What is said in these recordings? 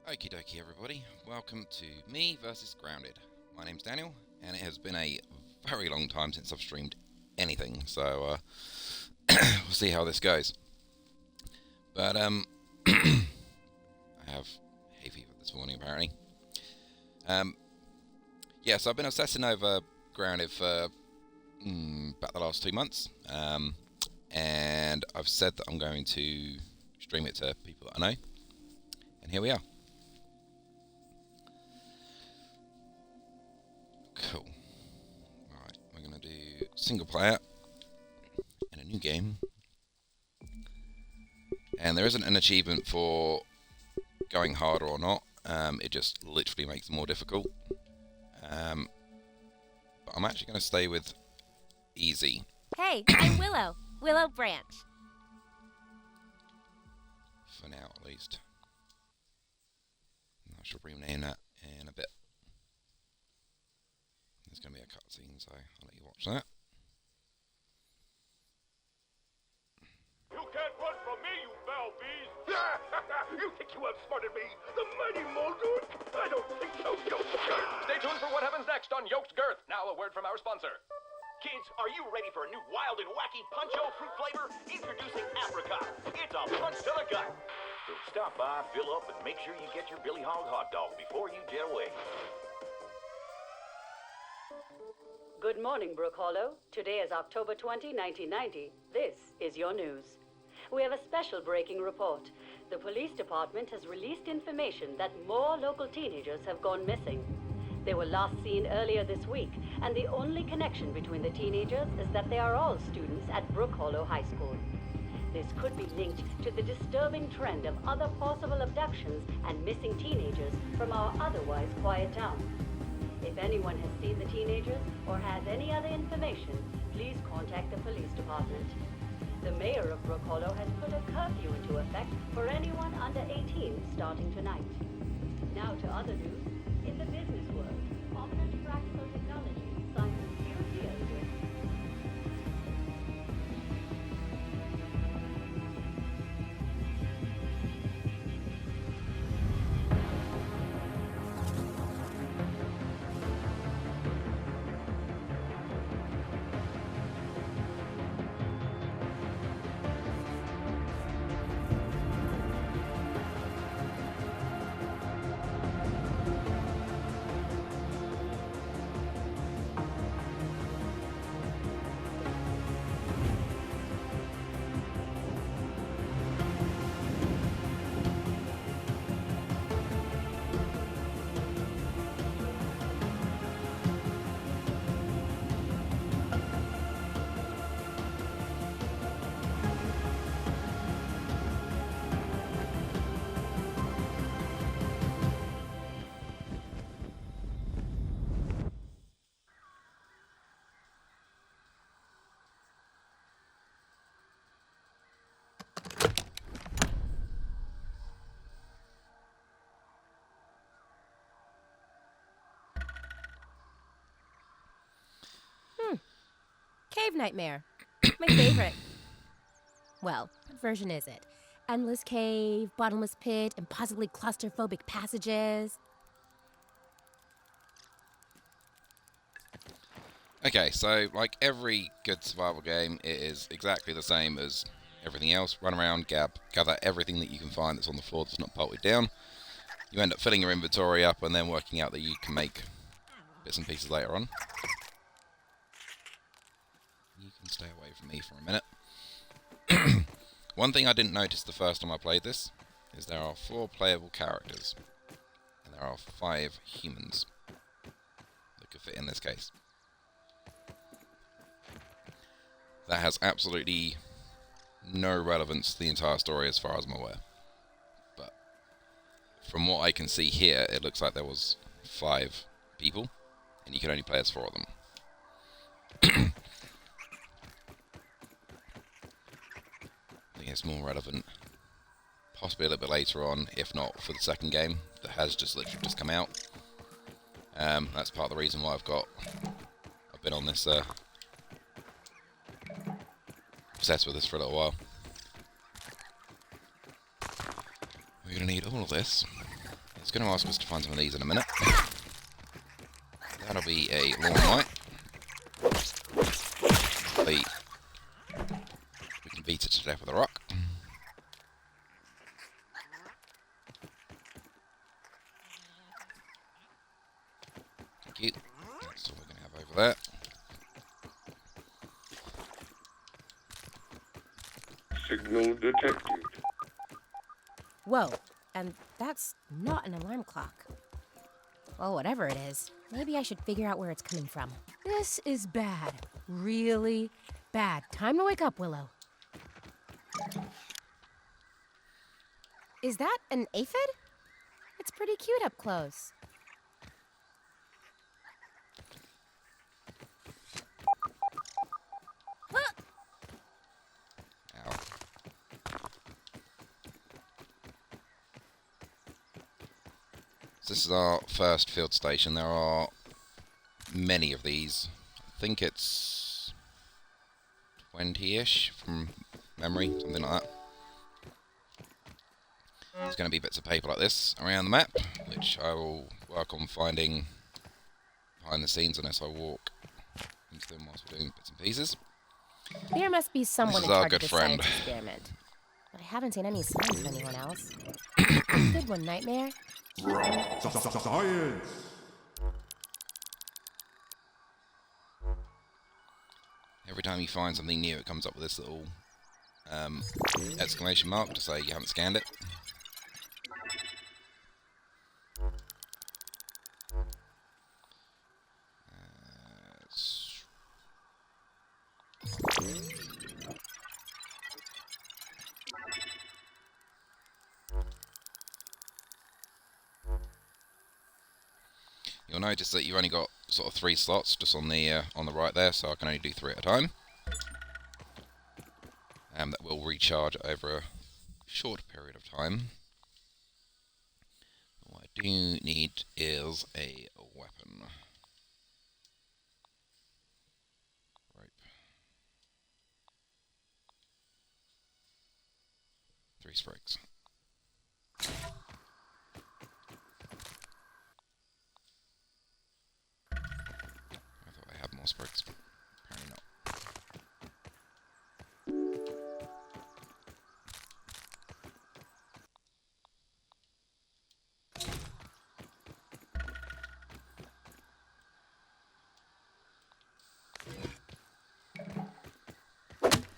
Okie dokie everybody, welcome to me versus Grounded. My name's Daniel, and it has been a very long time since I've streamed anything, so we'll see how this goes. But I have hay fever this morning apparently. Yeah, so I've been obsessing over Grounded for about the last 2 months, and I've said that I'm going to stream it to people that I know, and here we are. Cool. Alright, we're going to do single player in a new game. And there isn't an achievement for going harder or not. It just literally makes it more difficult. But I'm actually going to stay with easy. Hey, I'm Willow. Willow Branch. For now, at least. I shall rename that in a bit. There's going to be a cutscene, so I'll let you watch that. You can't run from me, you foul beast! You think you outsmarted me? The mighty Muldoon? I don't think so, Yokes Girth! Stay tuned for what happens next on Yokes Girth. Now a word from our sponsor. Kids, are you ready for a new wild and wacky puncho fruit flavor? Introducing Apricot. It's a punch to the gut. So stop by, fill up, and make sure you get your Billy Hog hot dog before you jet away. Good morning, Brook Hollow. Today is October 20, 1990. This is your news. We have a special breaking report. The police department has released information that more local teenagers have gone missing. They were last seen earlier this week, and the only connection between the teenagers is that they are all students at Brook Hollow High School. This could be linked to the disturbing trend of other possible abductions and missing teenagers from our otherwise quiet town. If anyone has seen the teenagers or has any other information, please contact the police department. The mayor of Brook Hollow has put a curfew into effect for anyone under 18 starting tonight. Now to other news. In the business world, Ominous Practical Technology signed a new deal with Cave Nightmare. My favorite. Well, what version is it? Endless cave, bottomless pit, impossibly claustrophobic passages. Okay, so like every good survival game, it is exactly the same as everything else. Run around, gather everything that you can find that's on the floor that's not bolted down. You end up filling your inventory up and then working out that you can make bits and pieces later on. You can stay away from me for a minute. One thing I didn't notice the first time I played this is there are 4 playable characters, and there are 5 humans that could fit in this case. That has absolutely no relevance to the entire story as far as I'm aware. But from what I can see here, it looks like there was 5 people, and you can only play as 4 of them. I think it's more relevant possibly a little bit later on, if not for the second game that has just literally just come out. That's part of the reason why I've been on this obsessed with this for a little while. We're going to need all of this. It's going to ask us to find some of these in a minute. That'll be a lawn mite. We can beat it to death with a rock. Thank you. That's all we're going to have over there. Signal detected. Whoa, and that's not an alarm clock. Well, whatever it is, maybe I should figure out where it's coming from. This is bad. Really bad. Time to wake up, Willow. Is that an aphid? It's pretty cute up close. Ow. So this is our first field station. There are many of these. I think it's 20-ish from memory, something like that. There's going to be bits of paper like this around the map, which I will work on finding behind the scenes unless I walk into them whilst we're doing bits and pieces. There must be someone This in is our charge of good this friend. science experiment. But I haven't seen any signs of anyone else. Good one, Nightmare. Science! Every time you find something new, it comes up with this little exclamation mark to say you haven't scanned it. You'll notice that you've only got sort of 3 slots just on the right there, so I can only do 3 at a time. That will recharge over a short period of time. What I do need is a weapon. Rope. 3 sprigs. I thought I had more sprigs. Apparently not.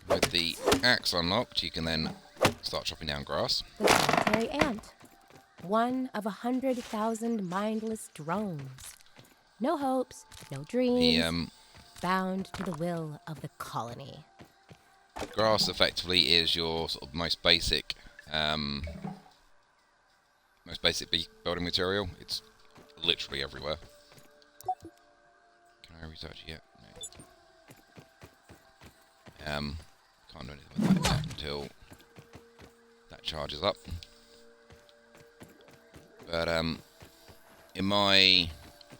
With the axe unlocked, you can then start chopping down grass. The solitary ant. One of 100,000 mindless drones. No hopes, no dreams. Bound to the will of the colony. Grass effectively is your sort of most basic building material. It's literally everywhere. Can I research it yet? No. Can't do anything with that until that charges up. But in my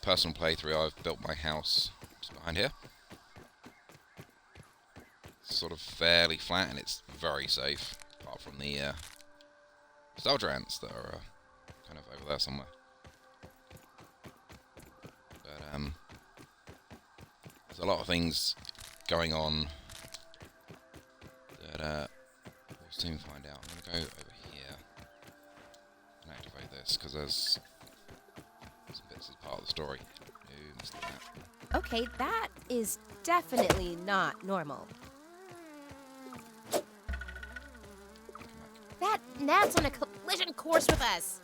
personal playthrough, I've built my house just behind here. It's sort of fairly flat and it's very safe, apart from the soldier ants that are kind of over there somewhere. But there's a lot of things going on that we'll soon find out. I'm going to go over here and activate this because there's some bits as part of the story. Ooh, missed that. Okay, that is definitely not normal. That gnat's on a collision course with us.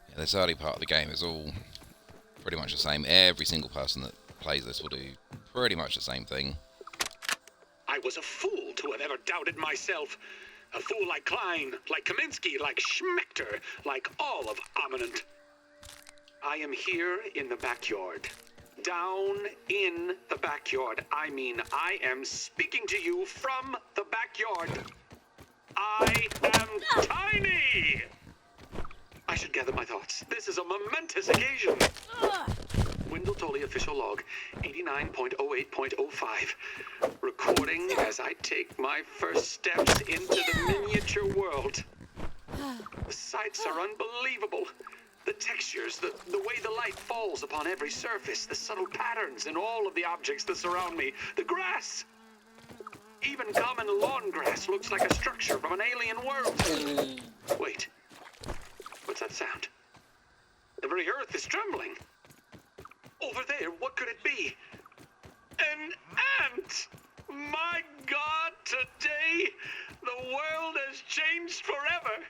Yeah, this early part of the game is all pretty much the same. Every single person that plays this will do pretty much the same thing. I was a fool to have ever doubted myself. A fool like Klein, like Kaminsky, like Schmechter, like all of Ominent. I am here in the backyard. Down in the backyard. I mean, I am speaking to you from the backyard. I am tiny! I should gather my thoughts. This is a momentous occasion. Vital log 89.08.05. Recording as I take my first steps into the miniature world. The sights are unbelievable. The textures, the way the light falls upon every surface, the subtle patterns in all of the objects that surround me, the grass. Even common lawn grass looks like a structure from an alien world. Wait, what's that sound? The very earth is trembling. Over there, what could it be? An ant! My God, today, the world has changed forever.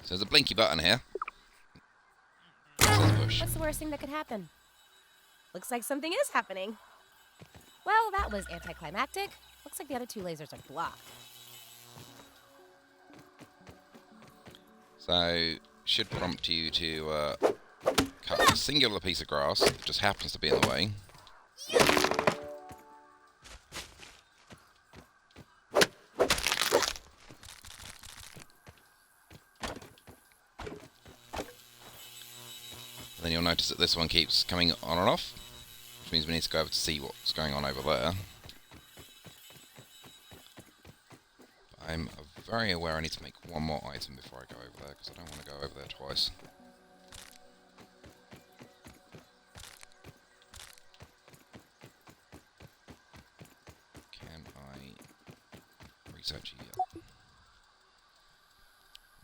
So there's a blinky button here. It says push. What's the worst thing that could happen? Looks like something is happening. Well, that was anticlimactic. Looks like the other two lasers are blocked. So, should prompt you to cut a singular piece of grass that just happens to be in the way. And then you'll notice that this one keeps coming on and off, which means we need to go over to see what's going on over there. I'm very aware I need to make one more item before I go over there, because I don't want to go over there twice. Can I research you yet?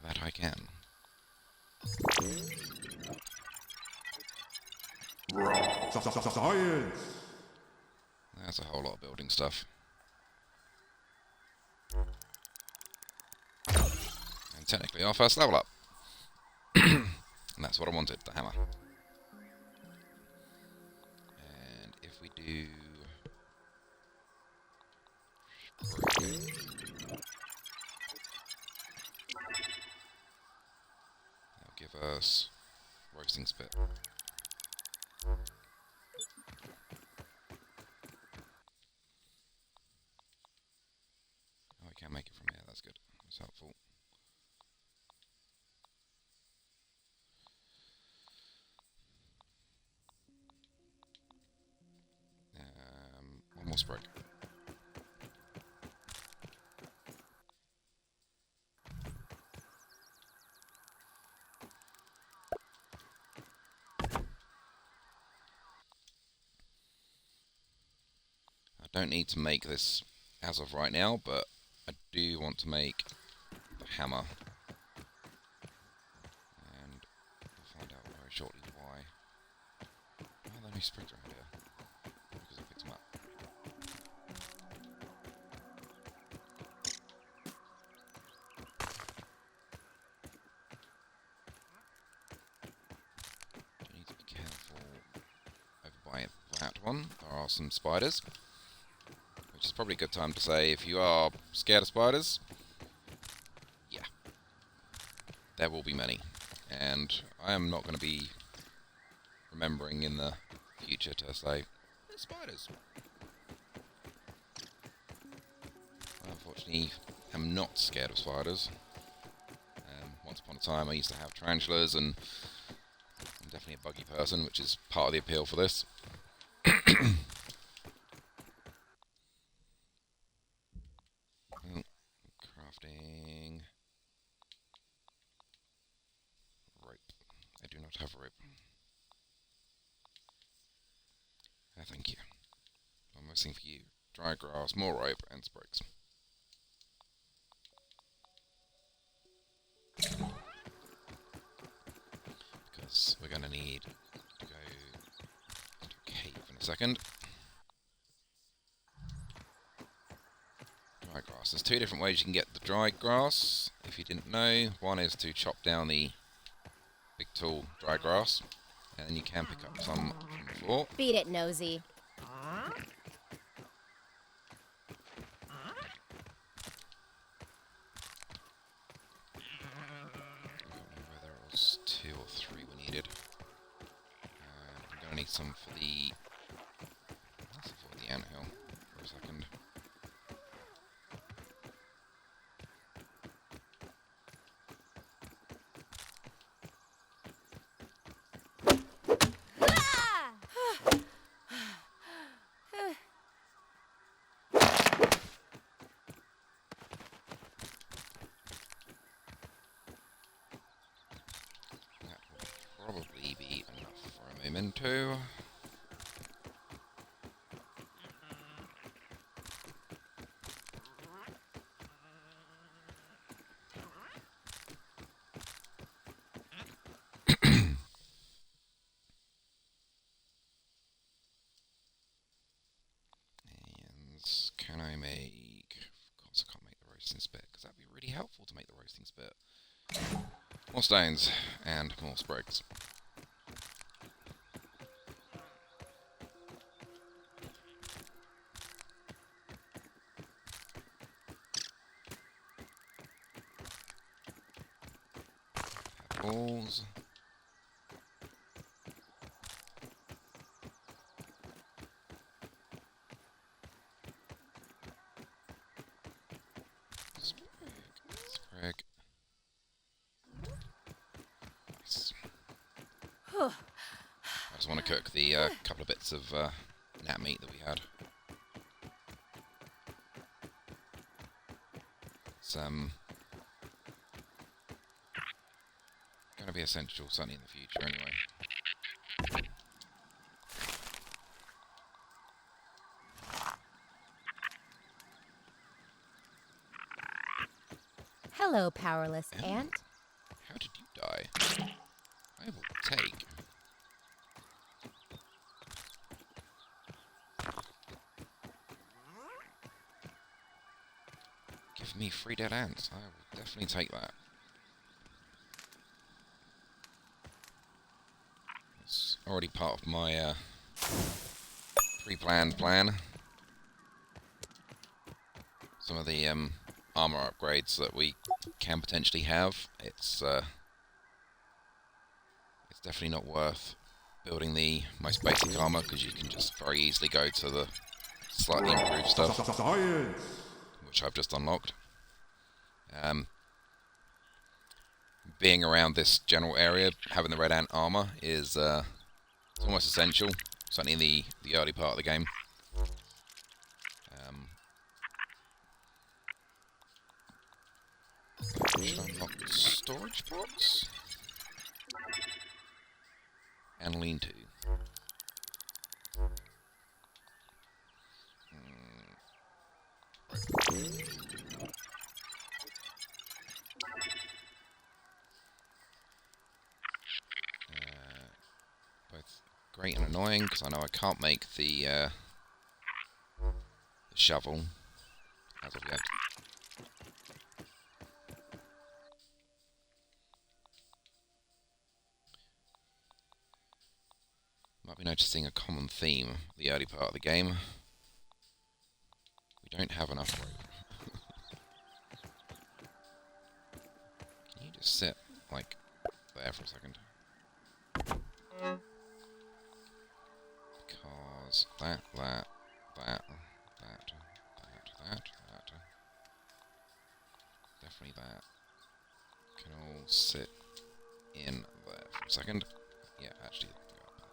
That I can. Science! That's a whole lot of building stuff. And technically our first level up. And that's what I wanted, the hammer. And if we do... that'll give us roasting spit. Oh, I can't make it from here, that's good. That's helpful. One more sprig. I don't need to make this as of right now, but I do want to make the hammer. And we'll find out very shortly why. Why are there no sprigs around here? Because I picked them up. You need to be careful over by that one. There are some spiders. Which is probably a good time to say, if you are scared of spiders, yeah, there will be many. And I am not going to be remembering in the future to say, there's spiders. I unfortunately am not scared of spiders. Once upon a time I used to have tarantulas, and I'm definitely a buggy person, which is part of the appeal for this. Crafting rope. I do not have a rope. Thank you. I'm missing for you. Dry grass, more rope, and sprigs. Because we're going to need to go into a cave in a second. Dry grass. There's two different ways you can get the dry grass, if you didn't know. One is to chop down the big tall dry grass, and then you can pick up some from the floor. Beat it, nosy. I can't remember whether it was 2 or 3 we needed. I'm going to need some for the anthill for a second. That will probably be enough for a memento. Can I make... Of course I can't make the roasting spit, because that'd be really helpful to make the roasting spit. More stones, and more sprigs. Pebbles. Sprig. Nice. I just want to cook the couple of bits of nat meat that we had. It's going to be essential, certainly in the future anyway. Hello, powerless ant. How did you die? I will take. Give me 3 dead ants. I will definitely take that. It's already part of my pre-planned plan. Some of the armor upgrades that we can potentially have. It's definitely not worth building the most basic armor, because you can just very easily go to the slightly improved stuff, which I've just unlocked. Being around this general area, having the red ant armor is it's almost essential, certainly in the early part of the game. Should unlock storage box and lean-to. Both great and annoying, because I know I can't make the shovel as of yet. Might be noticing a common theme the early part of the game. We don't have enough rope. Can you just sit, like, there for a second? Because that. Definitely that. Can all sit in there for a second. Yeah, actually, they can go up there.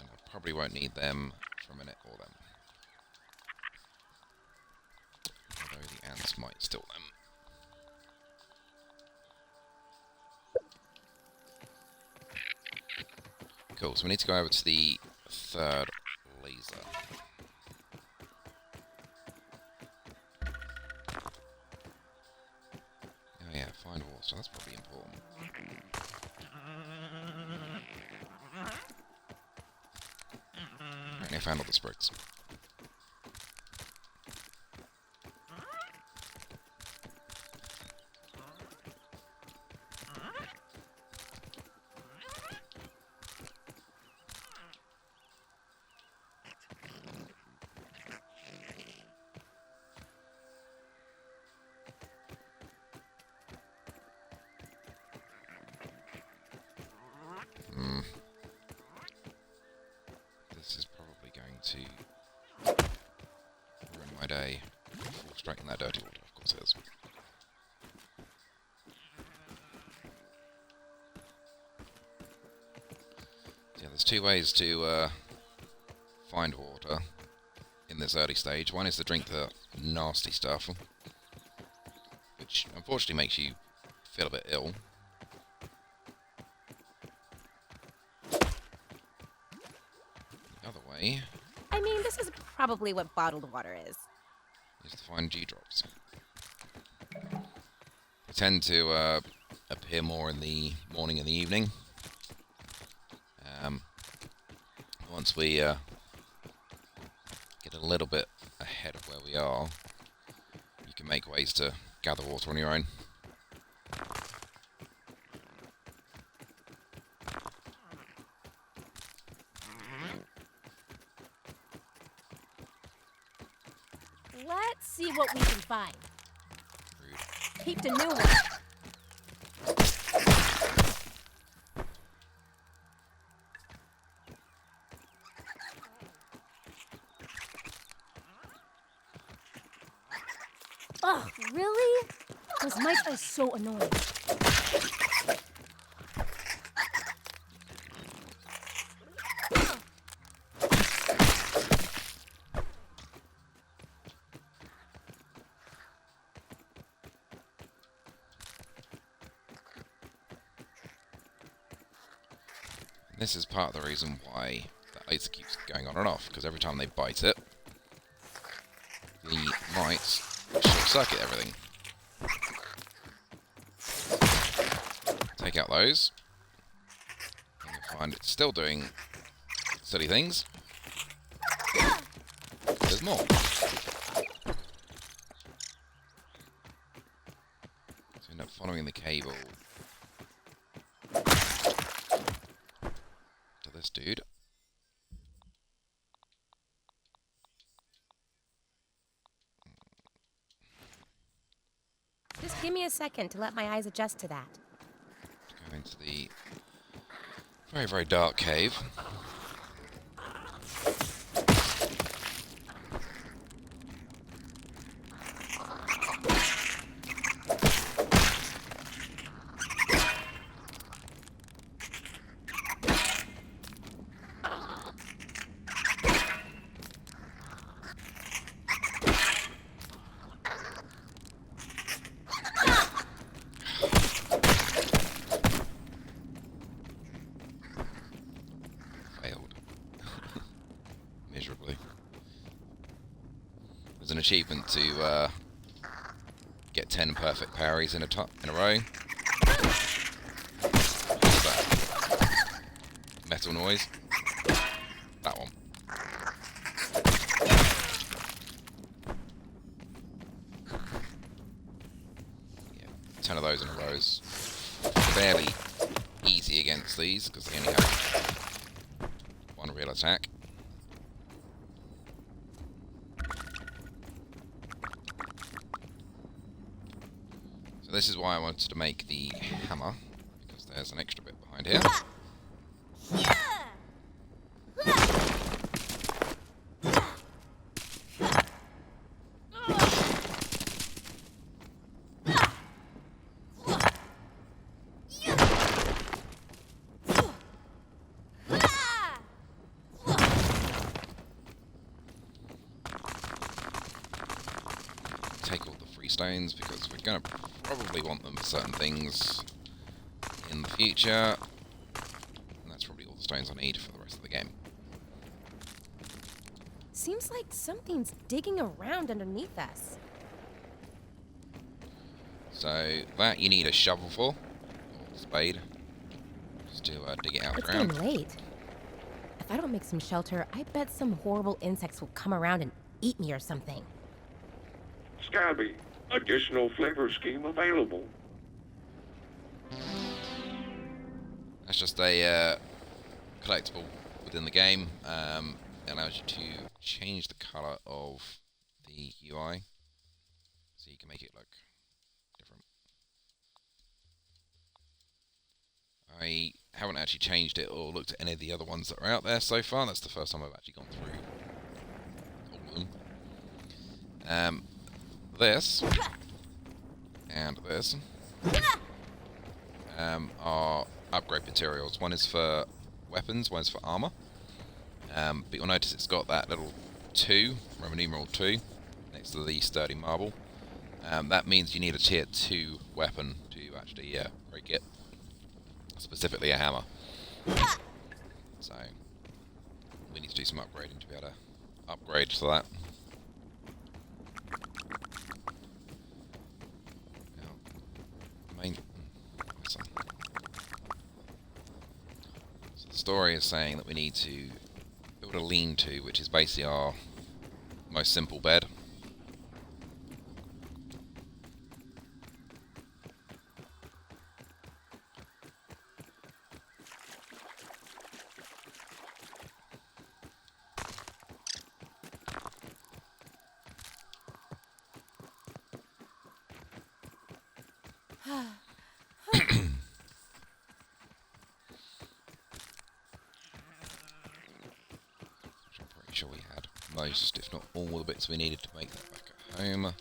And I probably won't need them for a minute, or them. Although the ants might steal them. Cool, so we need to go over to the 3rd laser. Oh yeah, find water, that's probably important. Apparently I found all the sprigs. This is probably Okay. Fall straight in that dirty water, of course it is. Yeah, there's two ways to find water in this early stage. One is to drink the nasty stuff, which unfortunately makes you feel a bit ill. The other way I mean, this is probably what bottled water is. is to find dewdrops. They tend to appear more in the morning and the evening. Once we get a little bit ahead of where we are, you can make ways to gather water on your own. Let's see what we can find. Rude. Peeped a new one. Oh, really? Those mites are so annoying. This is part of the reason why the ice keeps going on and off, because every time they bite it, the mites short-circuit everything. Take out those, and you'll find it's still doing silly things. There's more. So you end up following the cable to this dude. Just give me a second to let my eyes adjust to that. Go into the very, very dark cave. Failed. Miserably. There's an achievement to get 10 perfect parries in a row. What's that? Metal noise. That one. Yeah, 10 of those in a row is fairly easy against these because they only have one real attack. So this is why I wanted to make the hammer, because there's an extra bit behind here. Take all the free stones because we're going to probably want them for certain things in the future. And that's probably all the stones I need for the rest of the game. Seems like something's digging around underneath us. So that you need a shovel for, or spade, just to dig it out of It's the ground. getting late. If I don't make some shelter, I bet some horrible insects will come around and eat me or something. Scabby, additional flavor scheme available. That's just a collectible within the game. It allows you to change the colour of the UI, so you can make it look different. I haven't actually changed it or looked at any of the other ones that are out there so far. That's the first time I've actually gone through all of them. This and this are upgrade materials. One is for weapons, one is for armor. But you'll notice it's got that little 2, Roman numeral 2, next to the sturdy marble. That means you need a tier 2 weapon to actually break it. Specifically a hammer. So, we need to do some upgrading to be able to upgrade to that. So the story is saying that we need to build a lean-to, which is basically our most simple bed. Sure we had most, if not all, the bits we needed to make that back at home.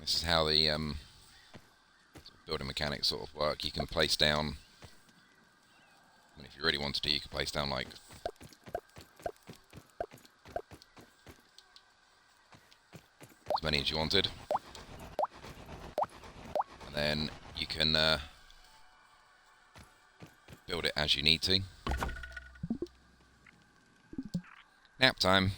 This is how the building mechanics sort of work. You can place down, I mean, if you really wanted to, you could place down like as many as you wanted, and then you can build it as you need to. Nap time.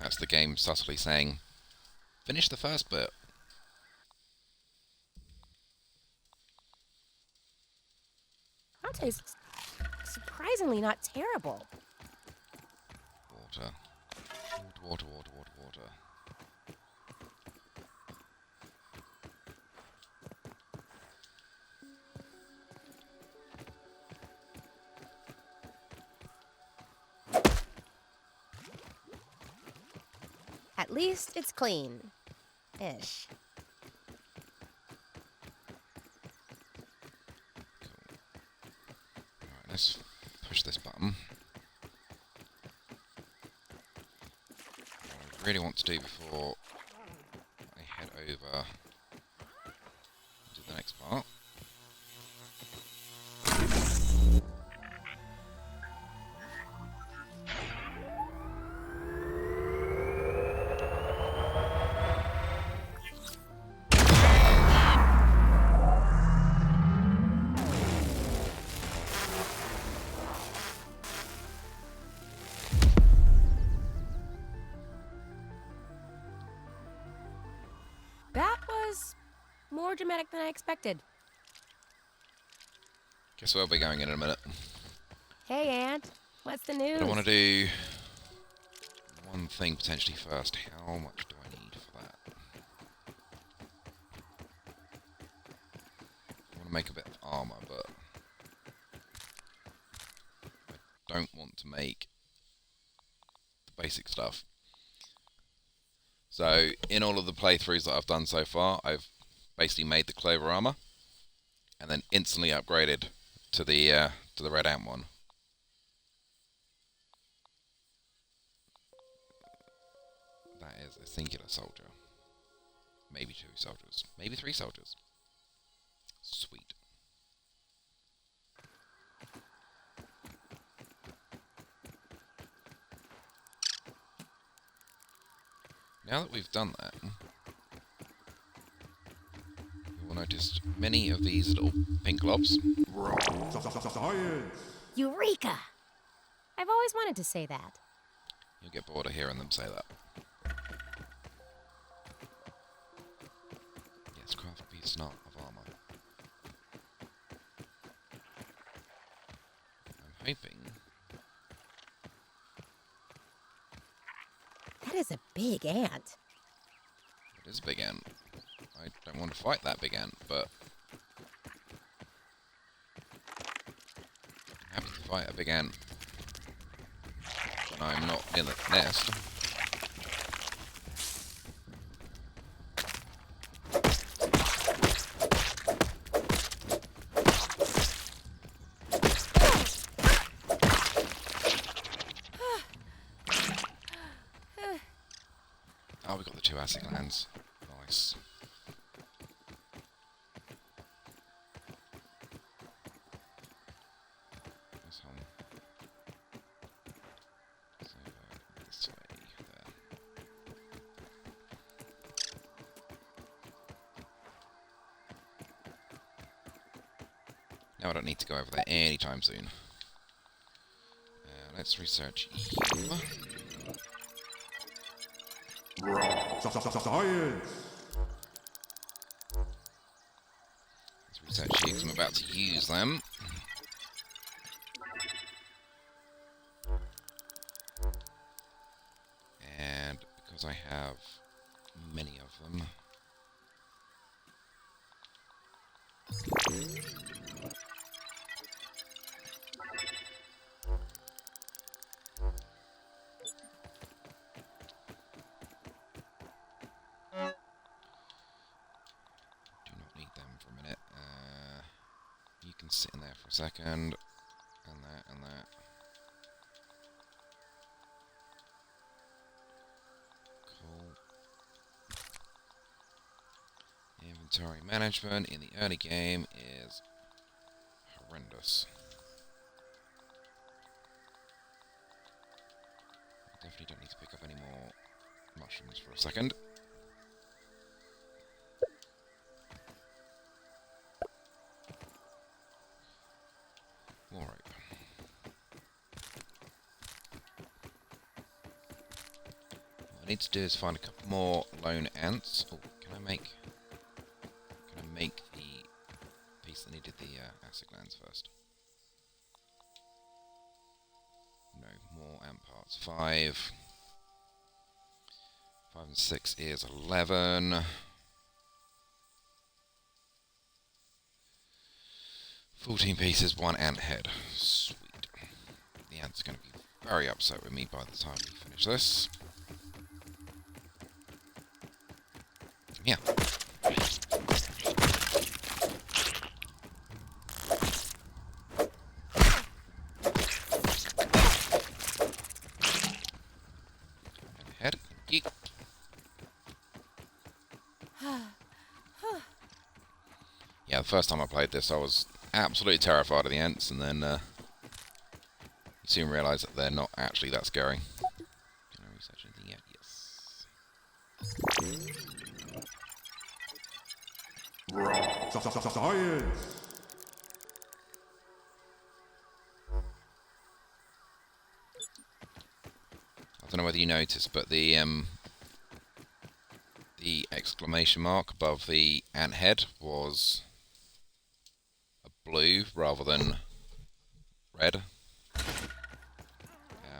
That's the game subtly saying, finish the first bit. Dante's surprisingly not terrible. Water. Water, water, water, water. At least it's clean. Ish. Let's push this button. What I really want to do before I head over to the next part That was more dramatic than I expected. Guess where we'll be going in a minute. Hey, Aunt. What's the news? But I want to do one thing potentially first. How much do I need for that? I want to make a bit of armor, but I don't want to make the basic stuff. So, in all of the playthroughs that I've done so far, I've basically made the clover armor, and then instantly upgraded to the red ant one. That is a singular soldier. Maybe 2 soldiers. Maybe 3 soldiers. Sweet. Now that we've done that, you will notice many of these little pink globs. Eureka! I've always wanted to say that. You'll get bored of hearing them say that. Yes, craft a piece not of armor. I'm hoping... That is a big ant. It is a big ant. I don't want to fight that big ant, but... I'm happy to fight a big ant when I'm not in the nest. Oh, we got the 2 acid glands. Nice. This one. So, this way, there. Now I don't need to go over there anytime soon. Let's research you. Science! Let's research you because I'm about to use them. And because I have many of them. You can sit in there for a second, and that, and that. Cool. Inventory management in the early game is horrendous. I definitely don't need to pick up any more mushrooms for a second. Alright. What I need to do is find a couple more lone ants. Oh, can I make the piece that needed the acid glands first? No, more ant parts. 5 and 6 is 11. 14 pieces, 1 ant head. Sweet. The ants are going to be very upset with me by the time we finish this. Yeah. Head. Geek. Yeah, the first time I played this, I was absolutely terrified of the ants, and then you soon realise that they're not actually that scary. Can I research anything yet? Yes. Science! I don't know whether you noticed, but the exclamation mark above the ant head was a blue rather than red.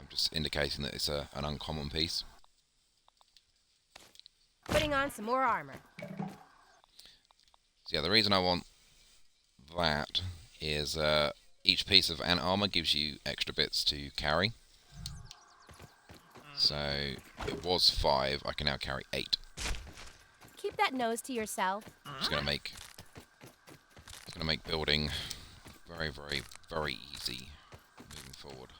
Just indicating that it's an uncommon piece. Putting on some more armor. So yeah, the reason I want that is each piece of ant armor gives you extra bits to carry. So it was 5, I can now carry 8. Keep that nose to yourself. It's gonna make building very, very, very easy moving forward.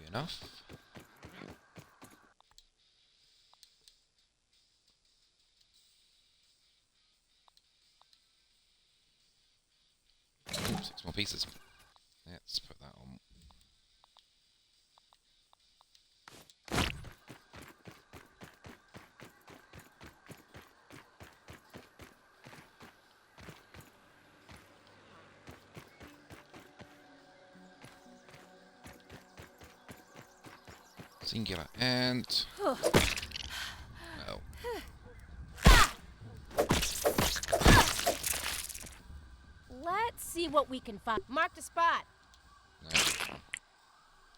Enough. Ooh, 6 more pieces. Let's put that on. Singular ant. Oh. Let's see what we can find. Mark the spot. No.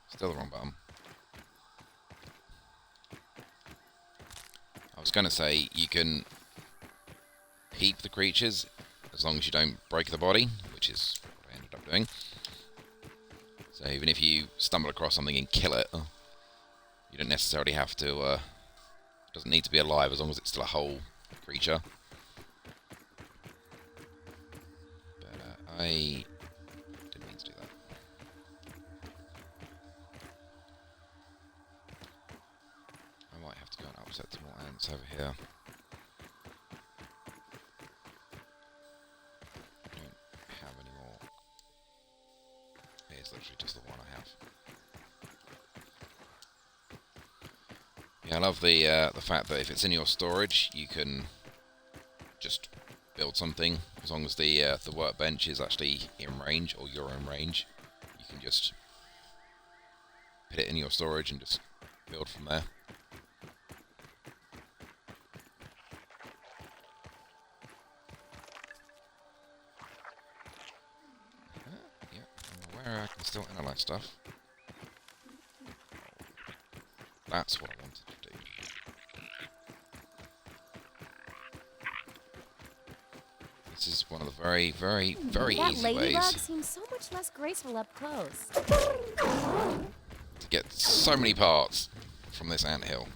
Still the wrong button. I was going to say you can peep the creatures as long as you don't break the body, which is what I ended up doing. So even if you stumble across something and kill it, you don't necessarily have to, it doesn't need to be alive as long as it's still a whole creature. But I didn't mean to do that. I might have to go and upset some more ants over here. I don't have any more. It's literally just the one I have. Yeah, I love the fact that if it's in your storage, you can just build something as long as the workbench is actually in range or you're in range. You can just put it in your storage and just build from there. Yeah, I'm aware I can still analyze stuff. That's what I wanted to do. This is one of the very, very, very That easy ladybug ways seems so much less graceful up close. to get so many parts from this anthill.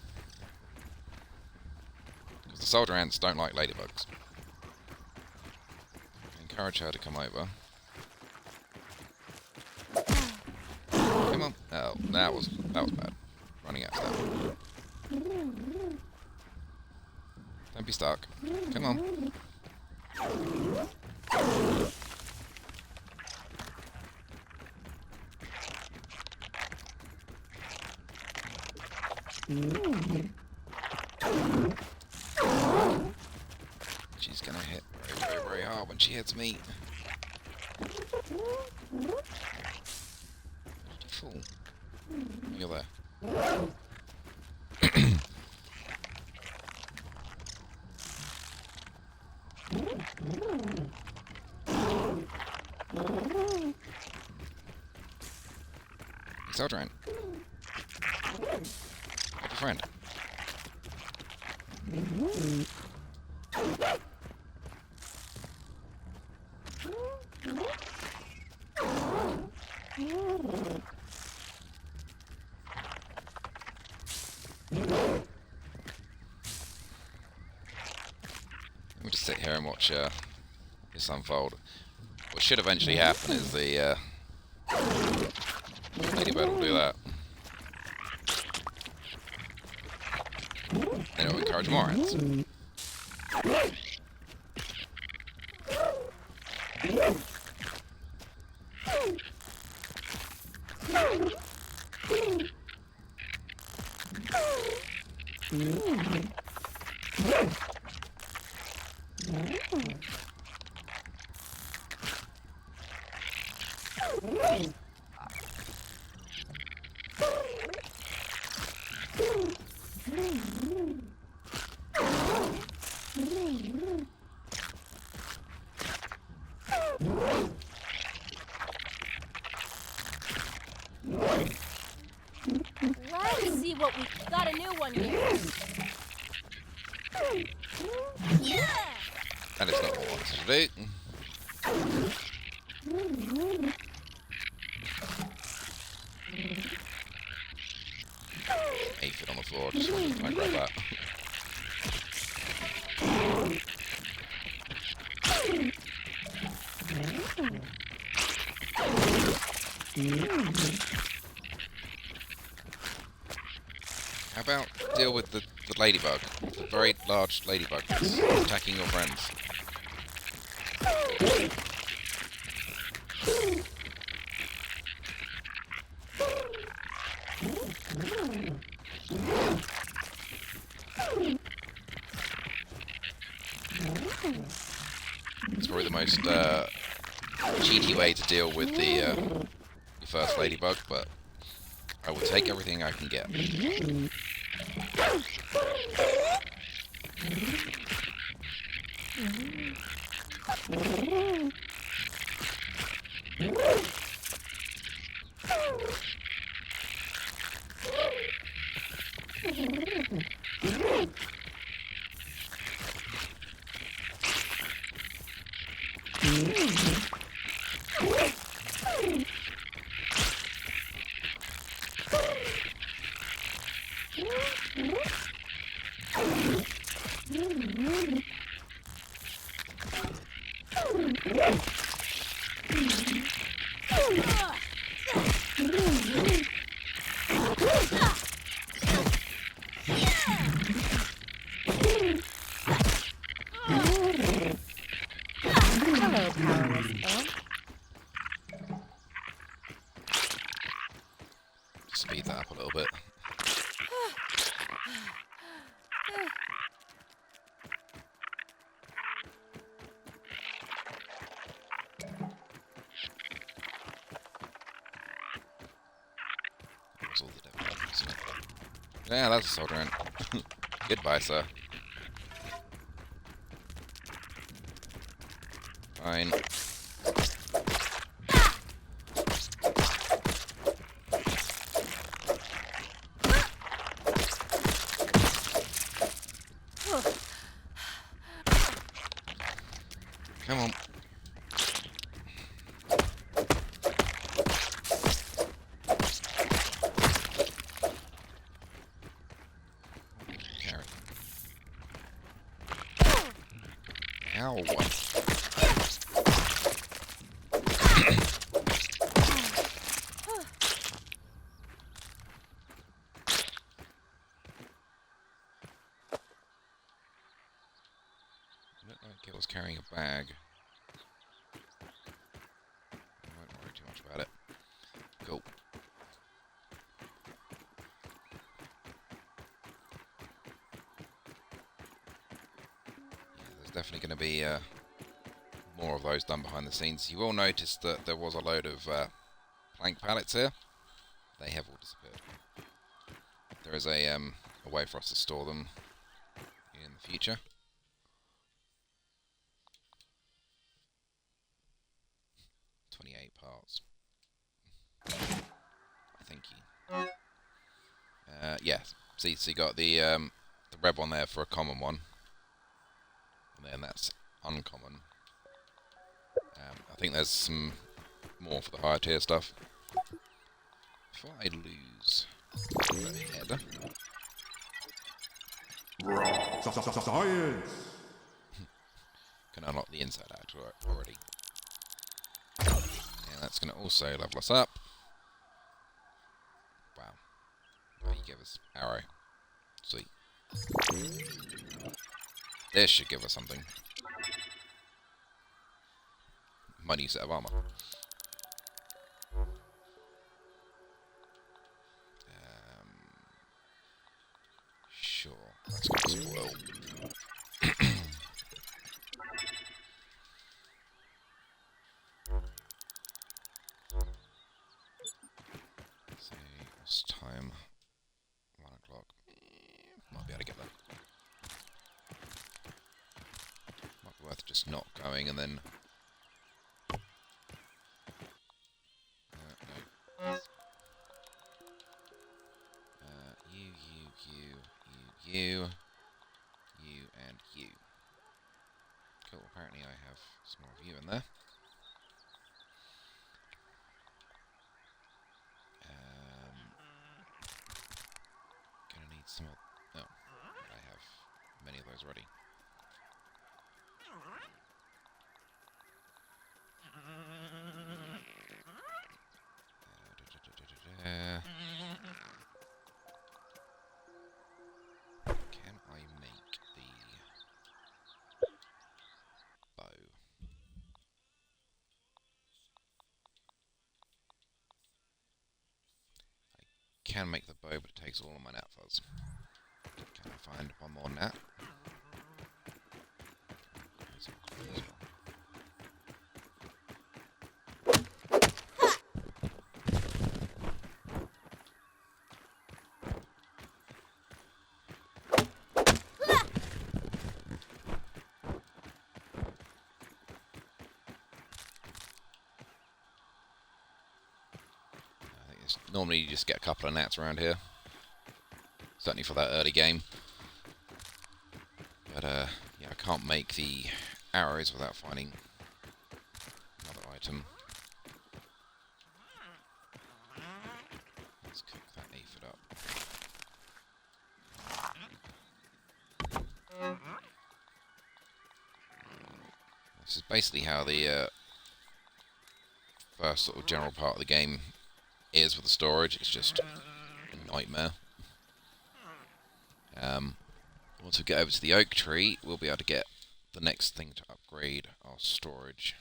Because the soldier ants don't like ladybugs. I encourage her to come over. Come on. Oh, that was bad. Running out of that. Don't be stuck. Come on. She's gonna hit very, very, very hard when she hits me. Where did you fall? You're there. Soldier ant. Help your friend. We'll just sit here and watch this unfold. What should eventually happen is the ladybird will do that. Then it will encourage more ants. Let's see what we got. A new one here. Yeah. That is not what I wanted to do. Aphid on the floor, just wanted to grab that. How about deal with the ladybug, the very large ladybug that's attacking your friends? It's probably the most cheaty way to deal with the your first ladybug, but I will take everything I can get. Hello, powerless ant. Speed that up a little bit. That was all the devil, wasn't it? Yeah, that's a soldier ant. Goodbye, sir. Fine. Come on. Carry. Ow. Looked like it was carrying a bag. I won't worry too much about it. Go. Yeah, there's definitely going to be more of those done behind the scenes. You will notice that there was a load of plank pallets here. They have all disappeared. There is a way for us to store them in the future. Parts. Thank you. Yeah. See, so you got the red one there for a common one, and then that's uncommon. I think there's some more for the higher tier stuff. Before I lose that header. Science! Can unlock the inside out already. And that's going to also level us up. Wow. Oh, you give us arrow. Sweet. This should give us something. Might need a set of armor. Sure. That's going to spoil. What's time? 1 o'clock. Might be able to get that. Might be worth just not going and then. No. You, and you. Cool. Apparently, I have some more of you in there. Gonna need some more. Oh, I have many of those already. Can I make the bow? I can make the bow, but it takes all of my gnat fuzz. Can I find one more gnat? Normally you just get a couple of gnats around here. Certainly for that early game. But yeah, I can't make the arrows without finding another item. Let's cook that aphid up. This is basically how the first sort of general part of the game is with the storage. It's just a nightmare. Once we get over to the oak tree, we'll be able to get the next thing to upgrade our storage.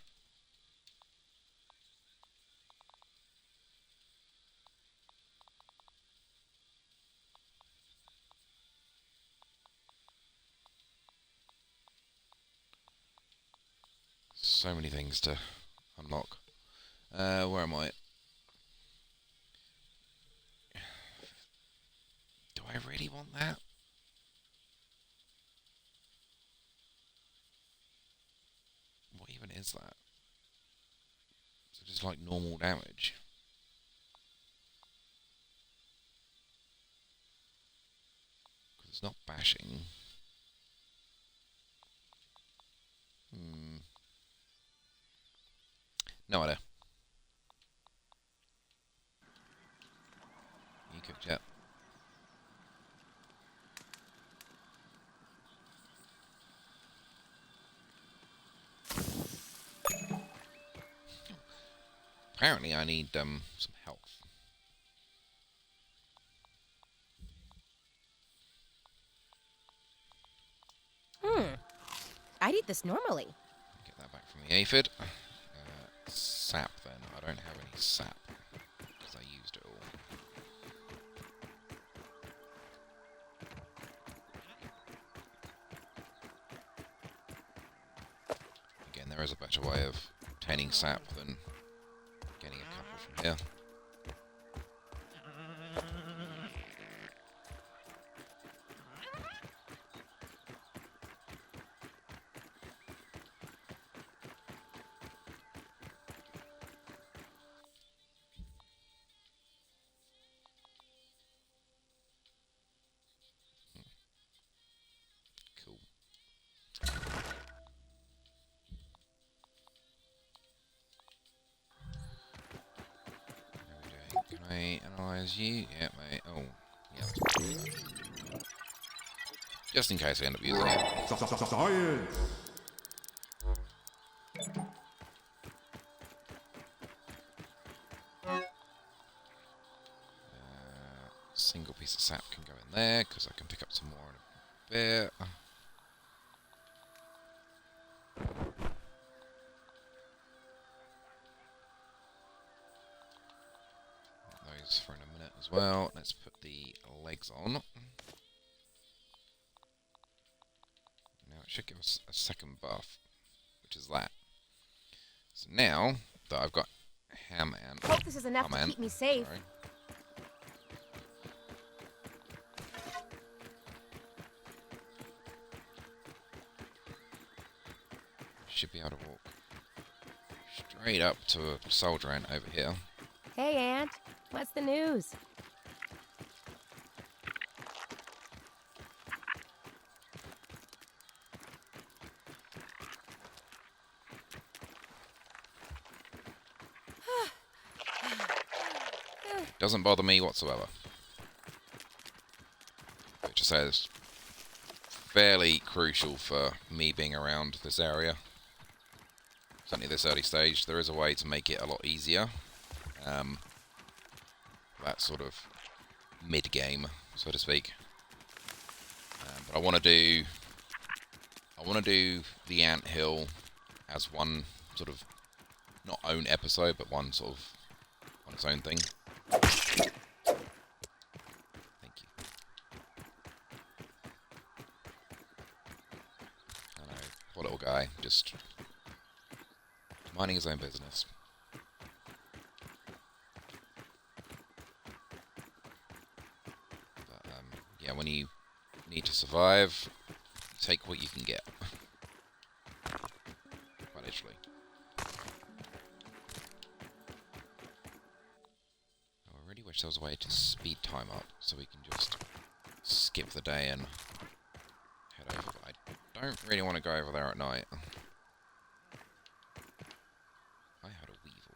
So many things to unlock. Where am I? Do I really want that? What even is that? Is it just like normal damage? Because it's not bashing. No idea. You cooked yet? Apparently I need some health. I'd eat this normally. Get that back from the aphid. Sap then. I don't have any sap because I used it all. Again, there is a better way of obtaining sap than getting a couple from here. Cool. Can I analyze you? Yeah, mate. Oh, yeah. Just in case I end up using it. Science! Single piece of sap can go in there because I can pick up some more in a bit. Those for in a minute as well. Let's put the legs on. Now it should give us a second buff, which is that. So now that I've got ham and Hope this is enough to keep me safe. sorry. Should be able to walk straight up to a soldier ant over here. Hey, Aunt. What's the news? Doesn't bother me whatsoever. Which I say is fairly crucial for me being around this area. Certainly this early stage. There is a way to make it a lot easier. That sort of mid-game, so to speak. But I want to do the ant hill as one sort of not own episode, but one sort of on its own thing. Thank you. I know, poor little guy, just minding his own business. But, yeah, when you need to survive, take what you can get. Quite literally. Oh, I really ourselves a way to speed time up, so we can just skip the day and head over. But I don't really want to go over there at night. I had a weevil.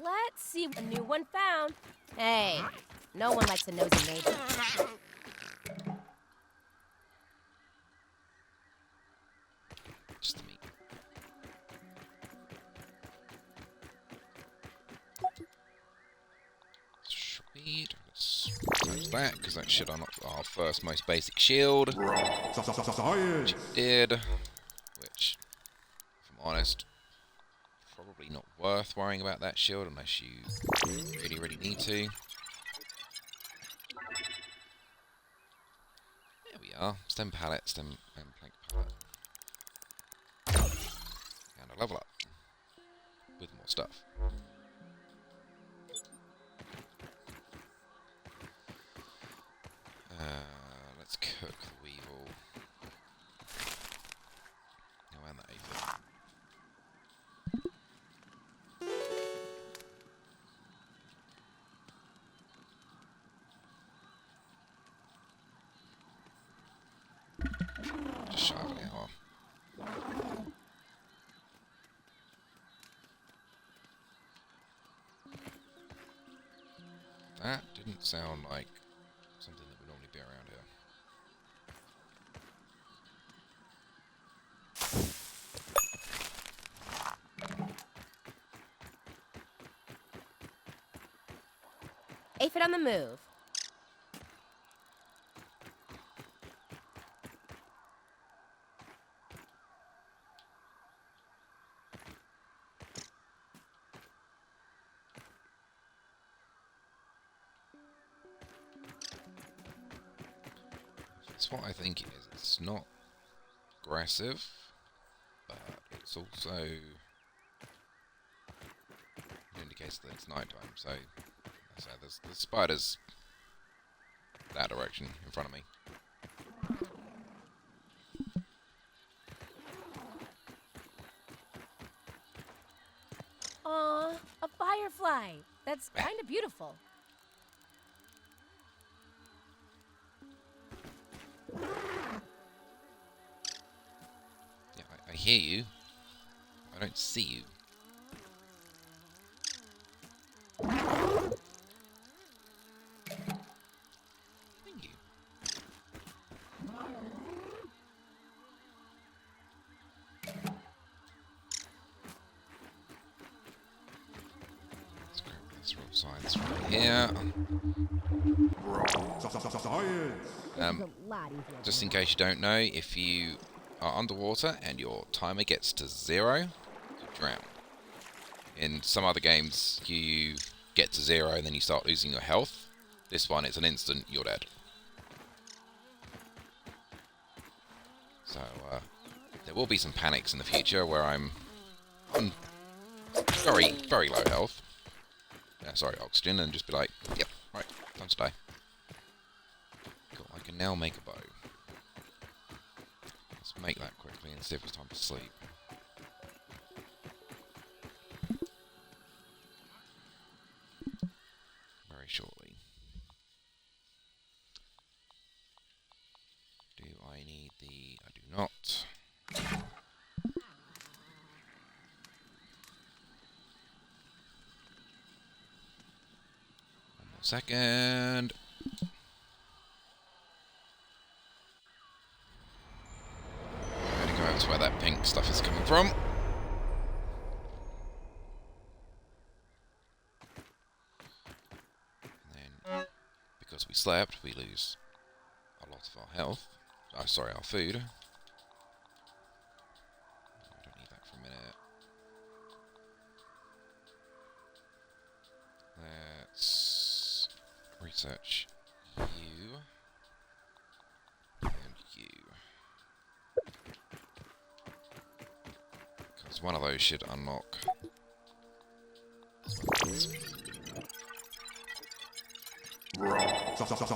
Let's see. A new one found. Hey, no one likes a nosy neighbor. Just the meat. Sweet. Let's close that, because that should unlock our first most basic shield. Science. Which it did. Which, if I'm honest, probably not worth worrying about that shield unless you really, really need to. There we are. Stem pallet, stem and plank pallet. And a level up. With more stuff. Let's cook the weevil. Oh, and the aphid. Just shy of an hour. That didn't sound like something that would normally be around here. Aphid on the move. That's what I think it is. It's not aggressive, but it's also indicates that it's nighttime. So there's spiders that direction in front of me. Aw, a firefly. That's kind of beautiful. Yeah, I hear you. I don't see you. Thank you. Let's grab this roll science right here. Science. Just in case you don't know, if you are underwater and your timer gets to 0, you drown. In some other games, you get to 0 and then you start losing your health. This one, it's an instant, you're dead. So, there will be some panics in the future where I'm on very, very low health. Sorry, oxygen, and just be like, yep, right, time to die. Cool, I can now make a bow. Let's make that quickly and see if it's time to sleep. Very shortly. Do I need the... I do not. One more second. I'm gonna go over to where that pink stuff is coming from. And then, because we slept, we lose a lot of our health. Oh, sorry, our food. I don't need that for a minute. Let's research you and you. Because one of those should unlock.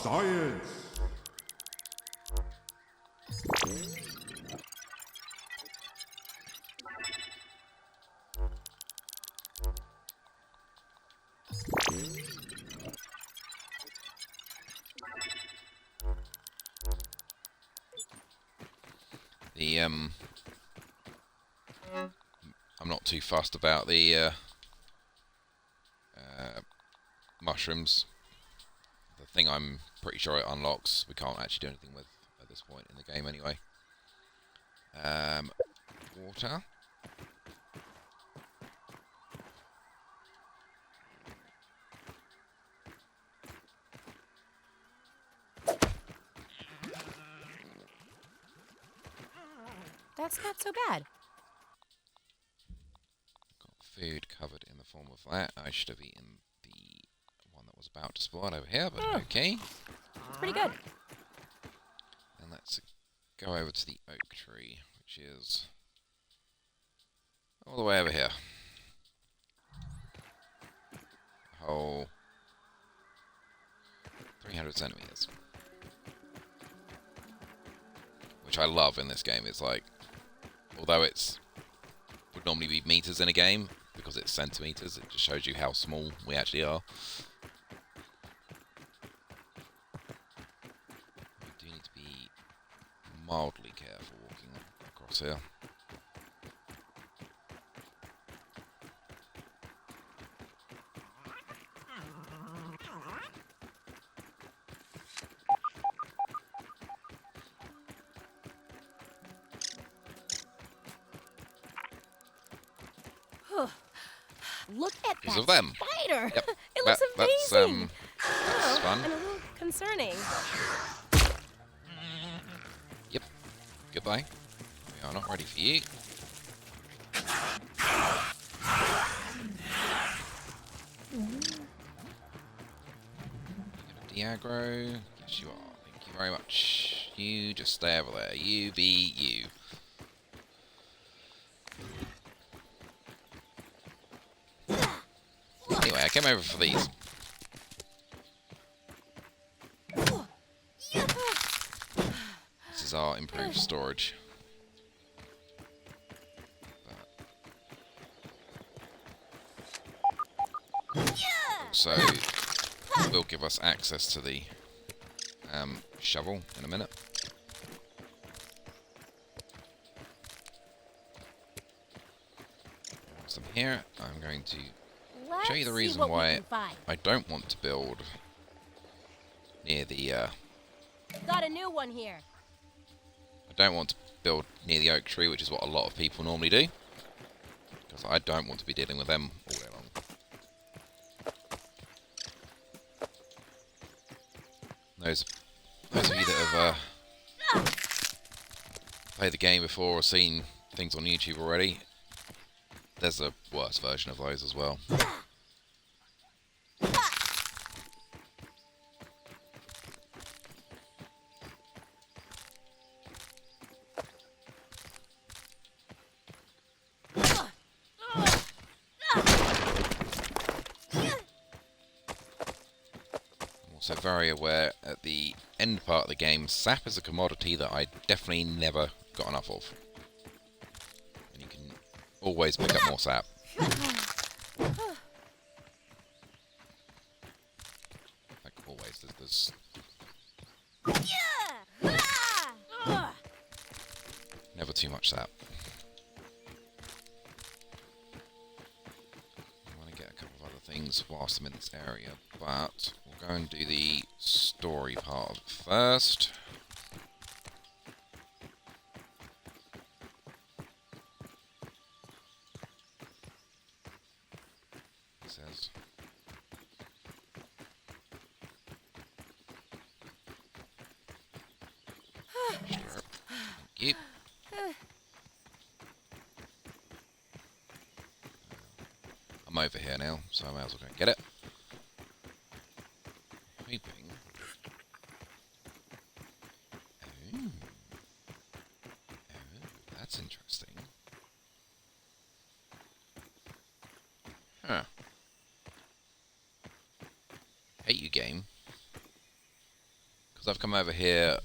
Science. The I'm not too fussed about the mushrooms. The thing I'm pretty sure it unlocks, we can't actually do anything with at this point in the game anyway. Water. That's not so bad. Got food covered in the form of that. I should have eaten the one that was about to spawn over here, but okay. It's pretty good. And let's go over to the oak tree, which is all the way over here. A whole 300 centimeters. Which I love in this game. It's like, although it's would normally be meters in a game, because it's centimeters, it just shows you how small we actually are. You do need to be mildly careful walking across here. Look at Because that of them. spider. Yep. It looks That's amazing. that's fun. And a little concerning. Yep. Goodbye. We are not ready for you. De-aggro. Yes, you are. Thank you very much. You just stay over there. You be you. Anyway, I came over for these. This is our improved storage. Also, it will give us access to the shovel in a minute. Some here. I'm going to show you the reason why I don't want to build near the Got a new one here. I don't want to build near the oak tree, which is what a lot of people normally do, because I don't want to be dealing with them all day long. Those of you that have played the game before or seen things on YouTube already, there's a worse version of those as well. I'm also very aware at the end part of the game, sap is a commodity that I definitely never got enough of. And you can always pick up more sap. Like always, there's never too much sap. I want to get a couple of other things whilst I'm in this area, but we'll go and do the story part of it first. It says sure. Thank you. I'm over here now, so I might as well go and get it. Hoping. Oh. Oh, that's interesting. Huh. Hate you, game. Because I've come over here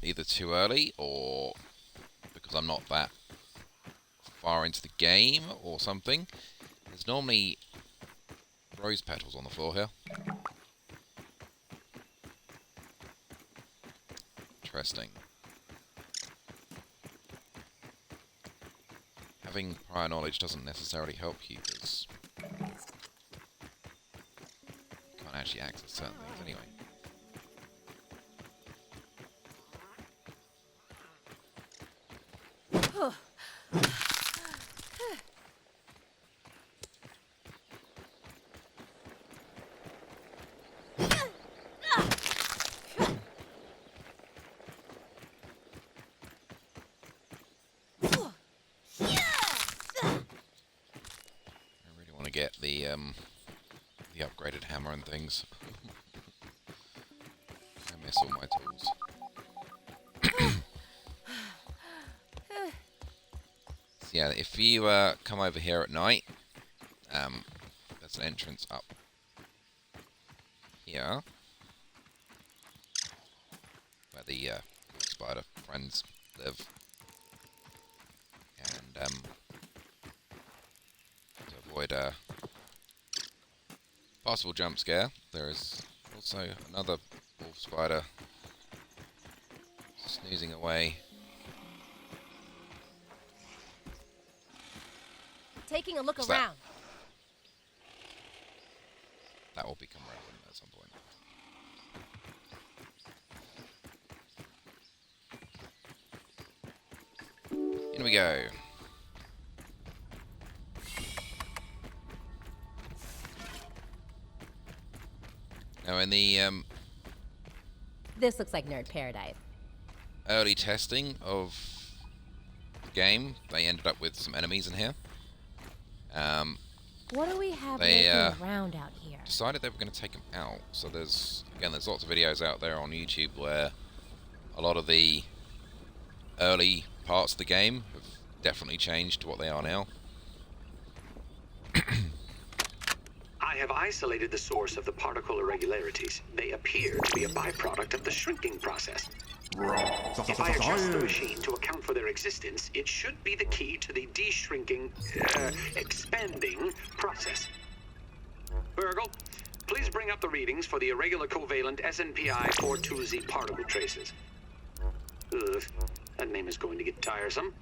either too early or because I'm not that far into the game or something. There's normally rose petals on the floor here. Interesting. having prior knowledge doesn't necessarily help you, because you can't actually access certain things anyway. Get the upgraded hammer and things. I miss all my tools. So yeah, if you come over here at night, there's an entrance up here where the spider friends live, and to avoid a possible jump scare, there is also another wolf spider snoozing away. Taking a look What's that? around. That will become relevant at some point. In we go. Now in the This looks like nerd paradise. early testing of the game, they ended up with some enemies in here. What do we have They, lurking around out here? Decided they were going to take them out. So there's lots of videos out there on YouTube where a lot of the early parts of the game have definitely changed to what they are now. I have isolated the source of the particle irregularities. They appear to be a byproduct of the shrinking process. If I adjust the machine to account for their existence, it should be the key to the de-shrinking, expanding process. burgl, please bring up the readings for the irregular covalent SNPI 42Z particle traces. Ugh, that name is going to get tiresome.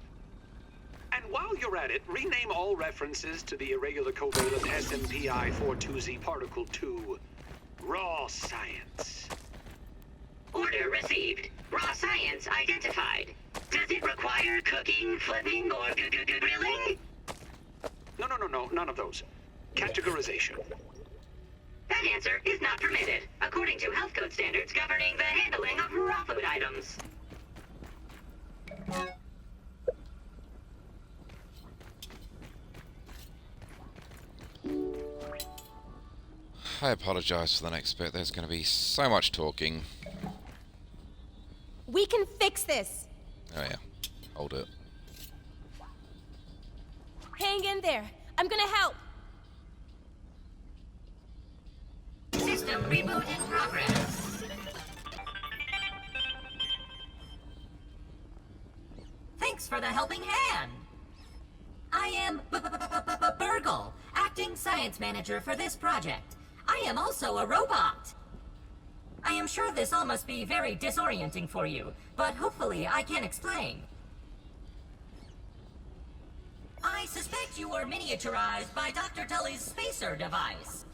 And while you're at it, rename all references to the irregular covalent SNPI 42Z particle to raw science. Order received. Raw science identified. Does it require cooking, flipping, or grilling? No, none of those. Categorization. That answer is not permitted, according to health code standards governing the handling of raw food items. I apologise for the next bit. There's going to be so much talking. We can fix this! Oh yeah, hold it. Hang in there. I'm gonna help. System reboot in progress. Thanks for the helping hand. I am burgl, acting science manager for this project. I am also a robot. I am sure this all must be very disorienting for you, but hopefully I can explain. I suspect you were miniaturized by Dr. Tully's spacer device.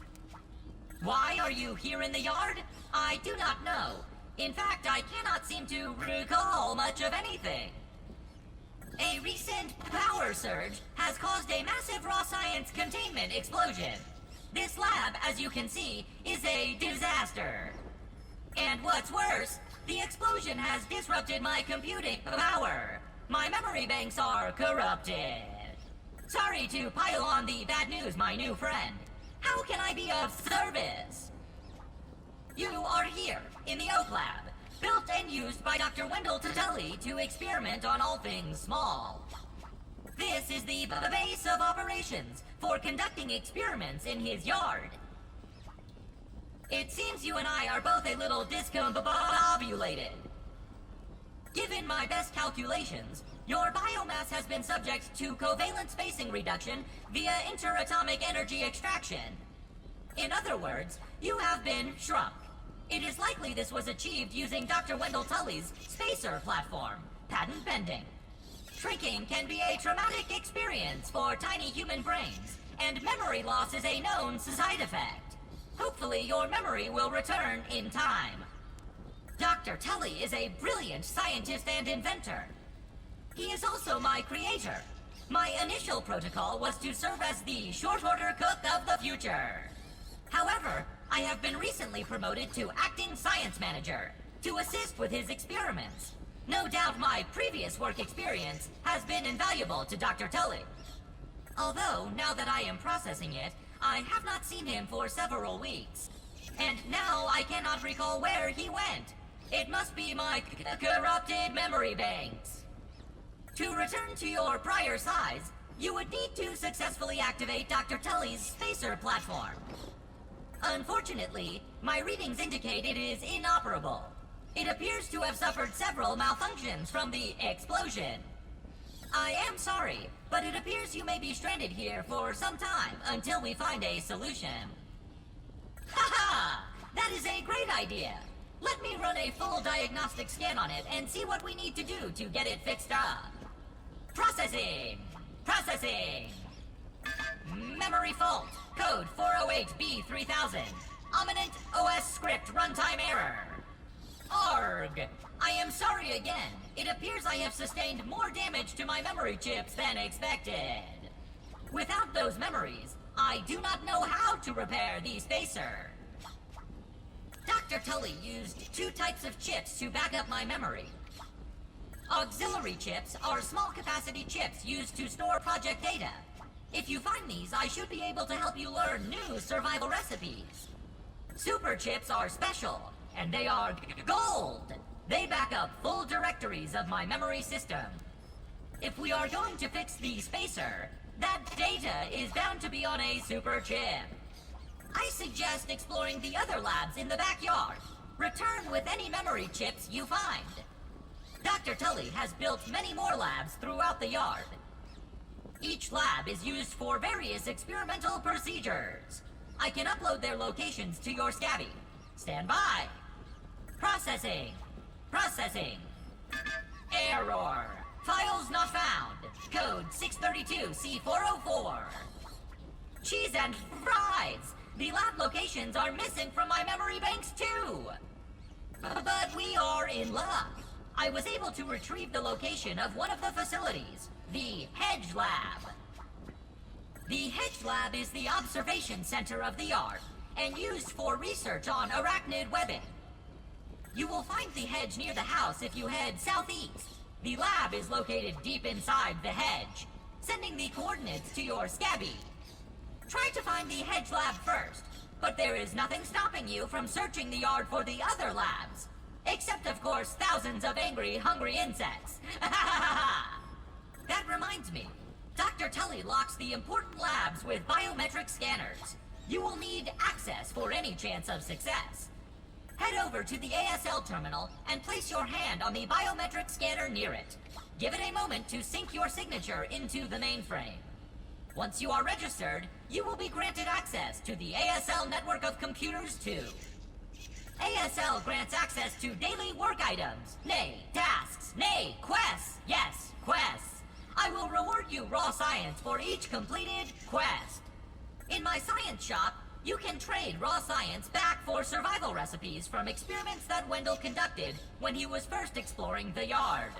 Why are you here in the yard? I do not know. In fact, I cannot seem to recall much of anything. A recent power surge has caused a massive raw science containment explosion. This lab, as you can see, is a disaster. And what's worse, the explosion has disrupted my computing power. My memory banks are corrupted. Sorry to pile on the bad news, my new friend. How can I be of service? You are here, in the Oak Lab, built and used by Dr. Wendell Tully to experiment on all things small. This is the base of operations for conducting experiments in his yard. It seems you and I are both a little discombobulated. Given my best calculations, your biomass has been subject to covalent spacing reduction via interatomic energy extraction. In other words, you have been shrunk. It is likely this was achieved using Dr. Wendell Tully's spacer platform, patent pending. Shrinking can be a traumatic experience for tiny human brains, and memory loss is a known side effect. Hopefully your memory will return in time. Dr. Tully is a brilliant scientist and inventor. He is also my creator. My initial protocol was to serve as the short-order cook of the future. However, I have been recently promoted to acting science manager to assist with his experiments. No doubt my previous work experience has been invaluable to Dr. Tully. Although, now that I am processing it, I have not seen him for several weeks. And now I cannot recall where he went. It must be my corrupted memory banks. To return to your prior size, you would need to successfully activate Dr. Tully's spacer platform. Unfortunately, my readings indicate it is inoperable. It appears to have suffered several malfunctions from the explosion. I am sorry, but it appears you may be stranded here for some time until we find a solution. Haha! That is a great idea! Let me run a full diagnostic scan on it and see what we need to do to get it fixed up. Processing! Processing! Memory fault. Code 408B3000. Ominent OS script runtime error. Arg! I am sorry again. It appears I have sustained more damage to my memory chips than expected. Without those memories, I do not know how to repair the spacer. Dr. Tully used 2 types of chips to back up my memory. Auxiliary chips are small capacity chips used to store project data. If you find these, I should be able to help you learn new survival recipes. Super chips are special, and they are gold. They back up full directories of my memory system. If we are going to fix the spacer, that data is bound to be on a super chip. I suggest exploring the other labs in the backyard. Return with any memory chips you find. Dr. Tully has built many more labs throughout the yard. Each lab is used for various experimental procedures. I can upload their locations to your Scabby. Stand by. Processing. Processing. Error. Files not found. Code 632C404. Cheese and fries. The lab locations are missing from my memory banks too. But we are in luck. I was able to retrieve the location of one of the facilities, the Hedge Lab. The Hedge Lab is the observation center of the yard and used for research on arachnid webbing. You will find the hedge near the house if you head southeast. The lab is located deep inside the hedge, sending the coordinates to your Scabby. Try to find the Hedge Lab first, but there is nothing stopping you from searching the yard for the other labs. Except, of course, thousands of angry, hungry insects. That reminds me. Dr. Tully locks the important labs with biometric scanners. You will need access for any chance of success. Head over to the ASL terminal and place your hand on the biometric scanner near it. Give it a moment to sync your signature into the mainframe. Once you are registered, you will be granted access to the ASL network of computers too. ASL grants access to daily work items, nay, tasks, nay, quests, yes, quests. I will reward you raw science for each completed quest. In my science shop, you can trade raw science back for survival recipes from experiments that Wendell conducted when he was first exploring the yard.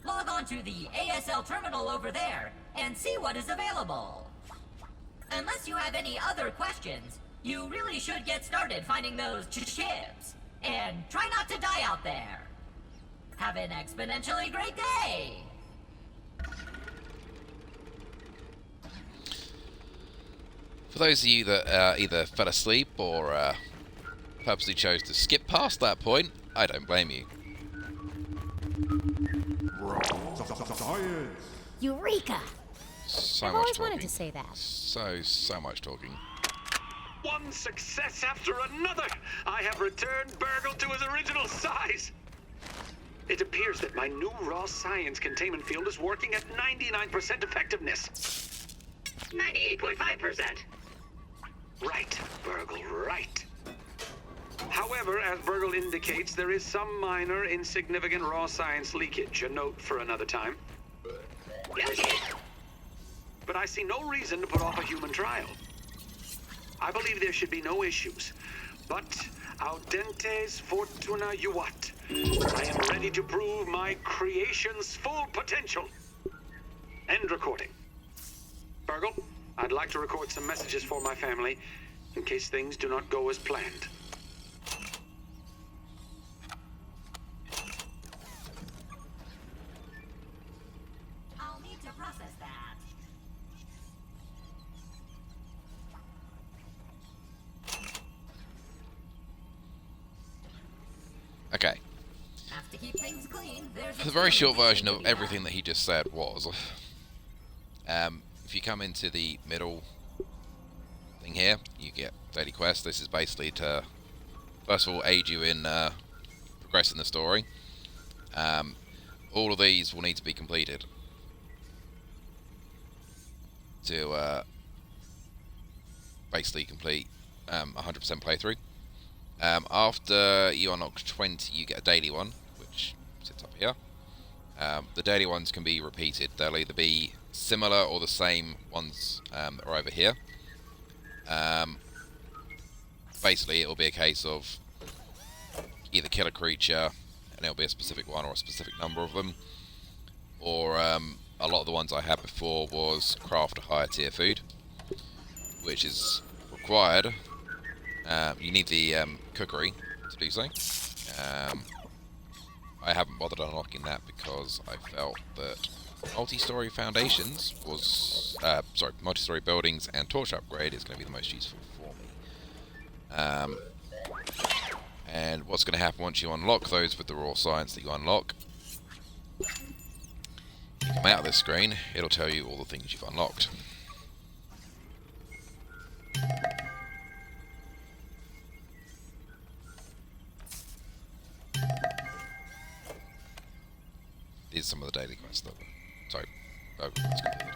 Log on to the ASL terminal over there and see what is available. Unless you have any other questions, you really should get started finding those chips. And try not to die out there. Have an exponentially great day! For those of you that either fell asleep or purposely chose to skip past that point, I don't blame you. Science! Eureka! So I've much always talking. wanted to say that. So much talking. One success after another! I have returned burgl to his original size! It appears that my new raw science containment field is working at 99% effectiveness. 98.5%. Right, burgl, right. However, as burgl indicates, there is some minor, insignificant raw science leakage. A note for another time. Noted. But I see no reason to put off a human trial. I believe there should be no issues. But audentes fortuna juvat. I am ready to prove my creation's full potential. End recording. burgl, I'd like to record some messages for my family in case things do not go as planned. I'll need to process that. Okay. Have to keep things clean. There's The very short version of everything that he just said was, if you come into the middle thing here, you get daily quest. This is basically to, first of all, aid you in progressing the story. All of these will need to be completed to basically complete 100% playthrough. After you unlock 20, you get a daily one, which sits up here. The daily ones can be repeated. They'll either be similar or the same ones that are over here. Basically, it'll be a case of either kill a creature, and it'll be a specific one or a specific number of them, or a lot of the ones I had before was craft a higher tier food, which is required. You need the cookery to do so. I haven't bothered unlocking that because I felt that multi-story foundations was, multi-story buildings and torch upgrade is going to be the most useful for me. And what's going to happen once you unlock those with the raw science that you unlock, you come out of this screen, it'll tell you all the things you've unlocked. These are some of the daily quests that that's completed.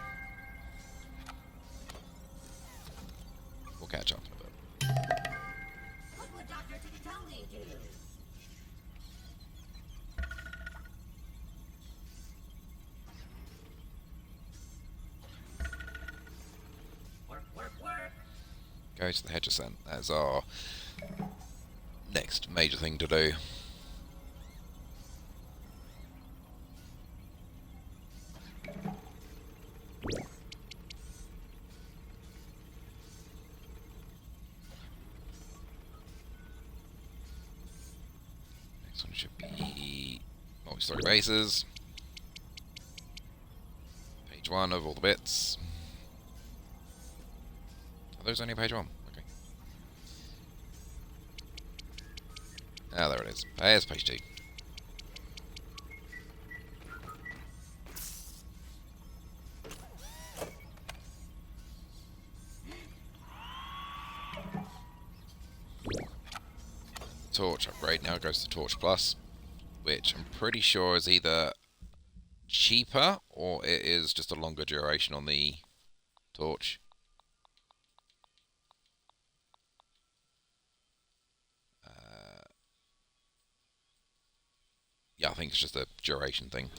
We'll catch up in a bit. What would Dr. Ticatelli do? Work. Go to the hedge ascent. That's our next major thing to do. Next one should be multi-story bases. Page 1 of all the bits. Are those only page 1? Okay. Ah, there it is. There's page 2. Torch upgrade now goes to Torch Plus, which I'm pretty sure is either cheaper or it is just a longer duration on the torch. Yeah, I think it's just a duration thing.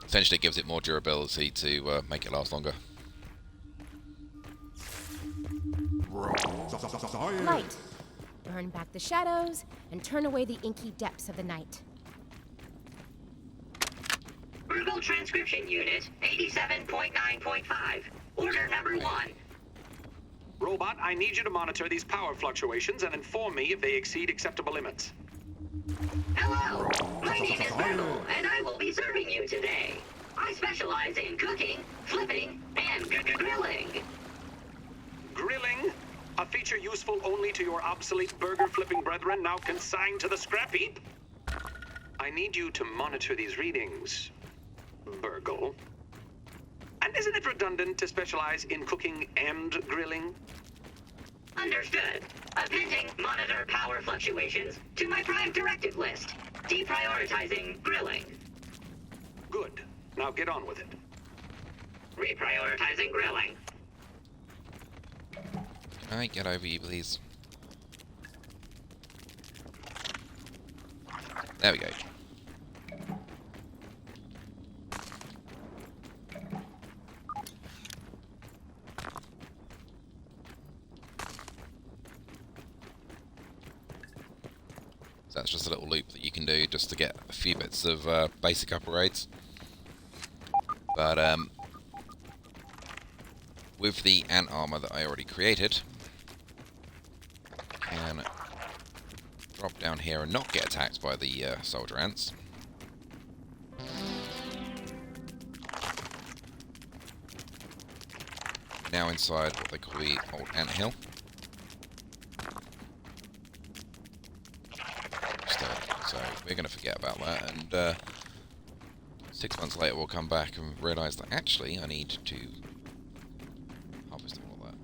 Essentially, it gives it more durability to make it last longer. Light. Burn back the shadows and turn away the inky depths of the night. burgl transcription unit 87.9.5. Order number 1. Robot, I need you to monitor these power fluctuations and inform me if they exceed acceptable limits. Hello, my name is burgl, and I will be serving you today. I specialize in cooking, flipping, and grilling. Grilling? A feature useful only to your obsolete burger-flipping brethren now consigned to the scrap heap? I need you to monitor these readings, burgl. And isn't it redundant to specialize in cooking and grilling? Understood. Appending monitor power fluctuations to my prime directive list. Deprioritizing grilling. Good. Now get on with it. Reprioritizing grilling. Can I get over you, please? There we go. that's just a little loop that you can do just to get a few bits of basic upgrades. But with the ant armor that I already created, I can drop down here and not get attacked by the soldier ants. Now inside what they call the old ant hill. So we're going to forget about that, and 6 months later we'll come back and realise that actually I need to harvest all of that.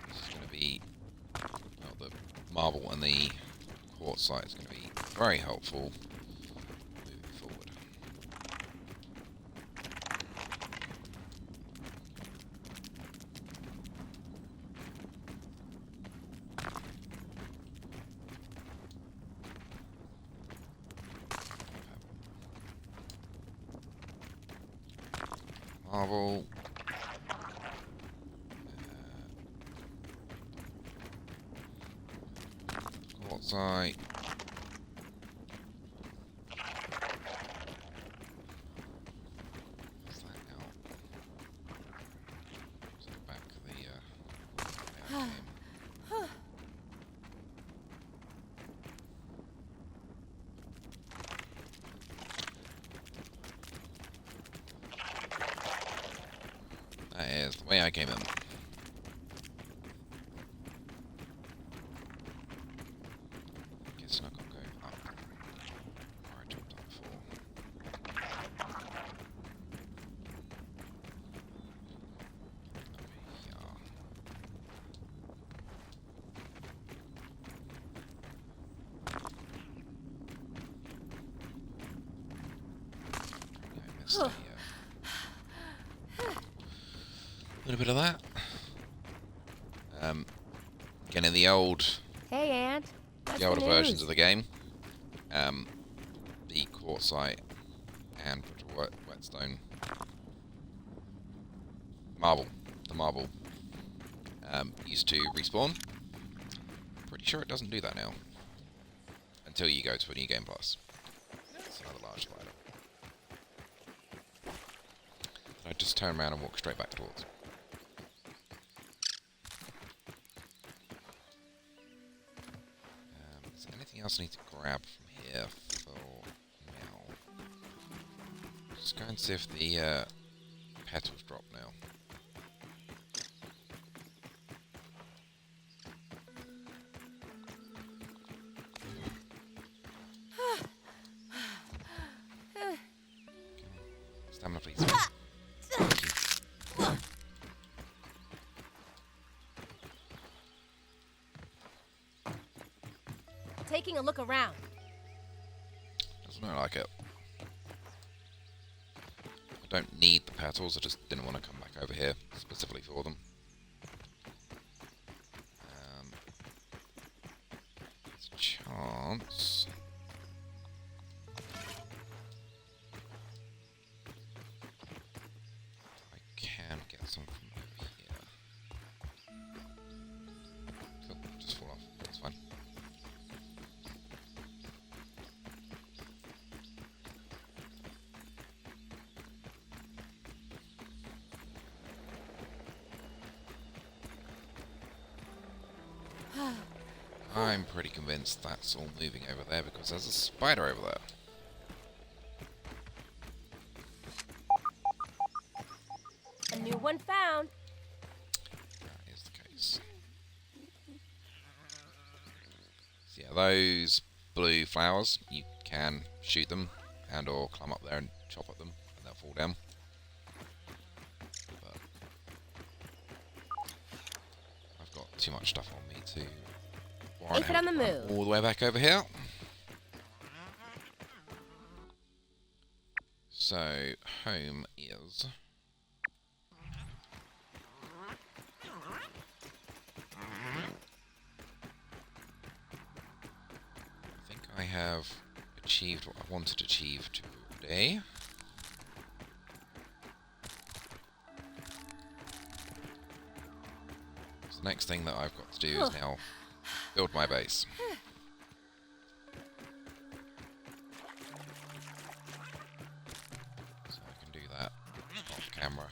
This is going to be, well, the marble and the quartzite is going to be very helpful moving forward. Marble. Quartzite. What's that now? Let's go back to the game. That is the way I came in. Guess not gonna go up where I jumped up before. I missed a little bit of that. Again, in the old, Hey, Ant. What's the older news? versions of the game, the quartzite and whetstone marble, the marble, used to respawn. Pretty sure it doesn't do that now until you go to a new game plus. It's another large spider. I just turn around and walk straight back towards. Is there anything else I need to grab from here for now? Just go and see if the petals drop now. Stamina, please. Thank you. Taking a look around. Doesn't look like it. I don't need the petals, I just didn't want to come back over here specifically for them. There's a chance. I can get some from over here. Cool, just fall off, that's fine. I'm pretty convinced that's all moving over there because there's a spider over there. A new one found. That is the case. So yeah, those blue flowers, you can shoot them and or climb up there and chop at them and they'll fall down. But I've got too much stuff on me to warrant Aphid on the having to run move. all the way back over here. So home is I think I have achieved what I wanted to achieve today. next thing that I've got to do is now build my base. So I can do that off camera.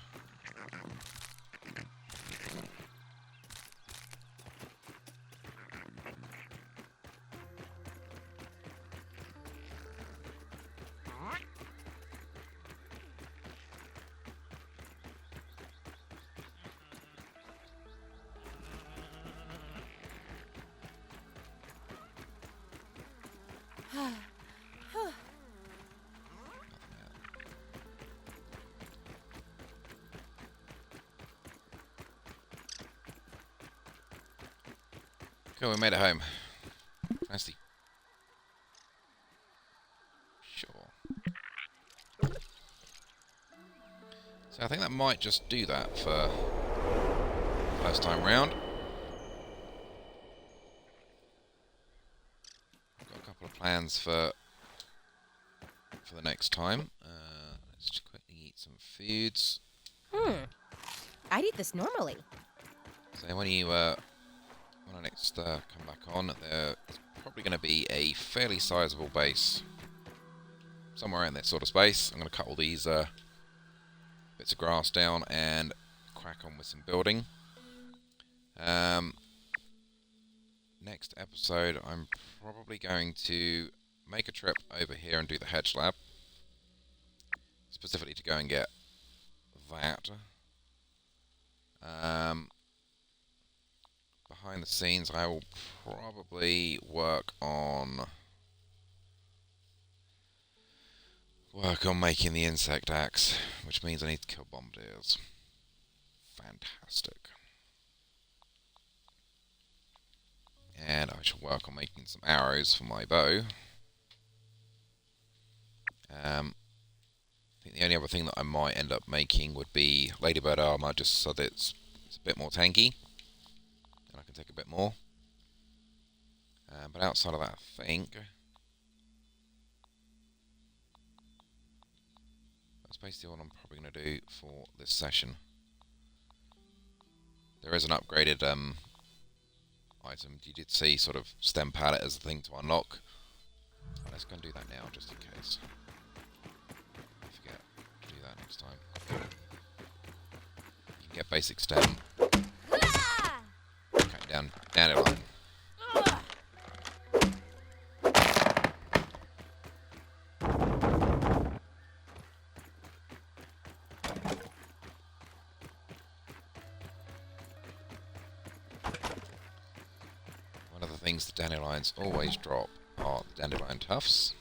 Cool, we made it home. Nicely. Sure. So I think that might just do that for first time round. I've got a couple of plans for the next time. Let's just quickly eat some foods. I'd eat this normally. So when you when I next come back on, there's probably going to be a fairly sizable base somewhere in this sort of space. I'm going to cut all these bits of grass down and crack on with some building. Next episode, I'm probably going to make a trip over here and do the hedge lab, specifically to go and get that. Behind the scenes, I will probably work on making the insect axe, which means I need to kill bombardiers. Fantastic. And I shall work on making some arrows for my bow. I think the only other thing that I might end up making would be ladybird armor, just so that it's a bit more tanky. And I can take a bit more. But outside of that, I think that's basically what I'm probably going to do for this session. There is an upgraded item. You did see sort of stem palette as the thing to unlock. Let's go and do that now, just in case. I forget to do that next time. You can get basic stem. Cut down dandelion. One of the things the dandelions always drop are the dandelion tufts.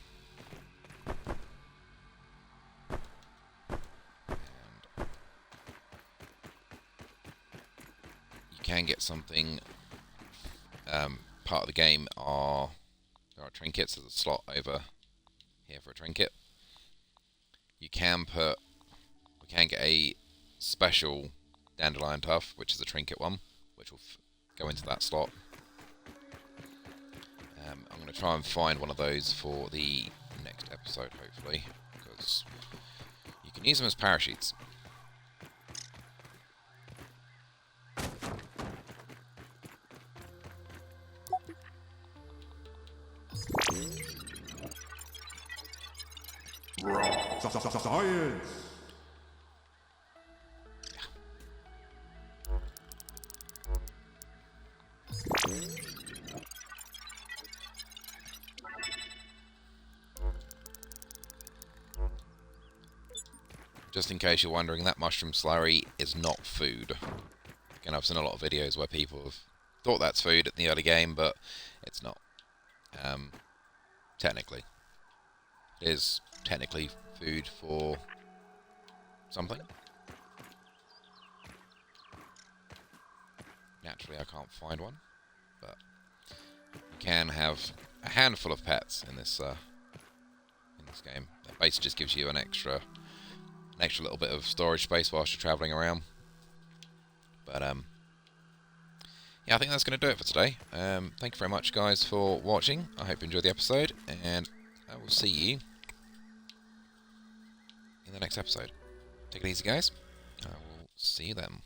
Can get something. Part of the game there are trinkets. There's a slot over here for a trinket. We can get a special dandelion tuft, which is a trinket one, which will go into that slot. I'm going to try and find one of those for the next episode, hopefully, because you can use them as parachutes. Science! Just in case you're wondering, that mushroom slurry is not food. Again, I've seen a lot of videos where people have thought that's food in the early game, but it's not. Technically. It is technically food for something. Naturally, I can't find one, but you can have a handful of pets in this game. That basically just gives you an extra little bit of storage space whilst you're travelling around. But yeah, I think that's going to do it for today. Thank you very much, guys, for watching. I hope you enjoyed the episode, and I will see you in the next episode. Take it easy, guys. I will see you then.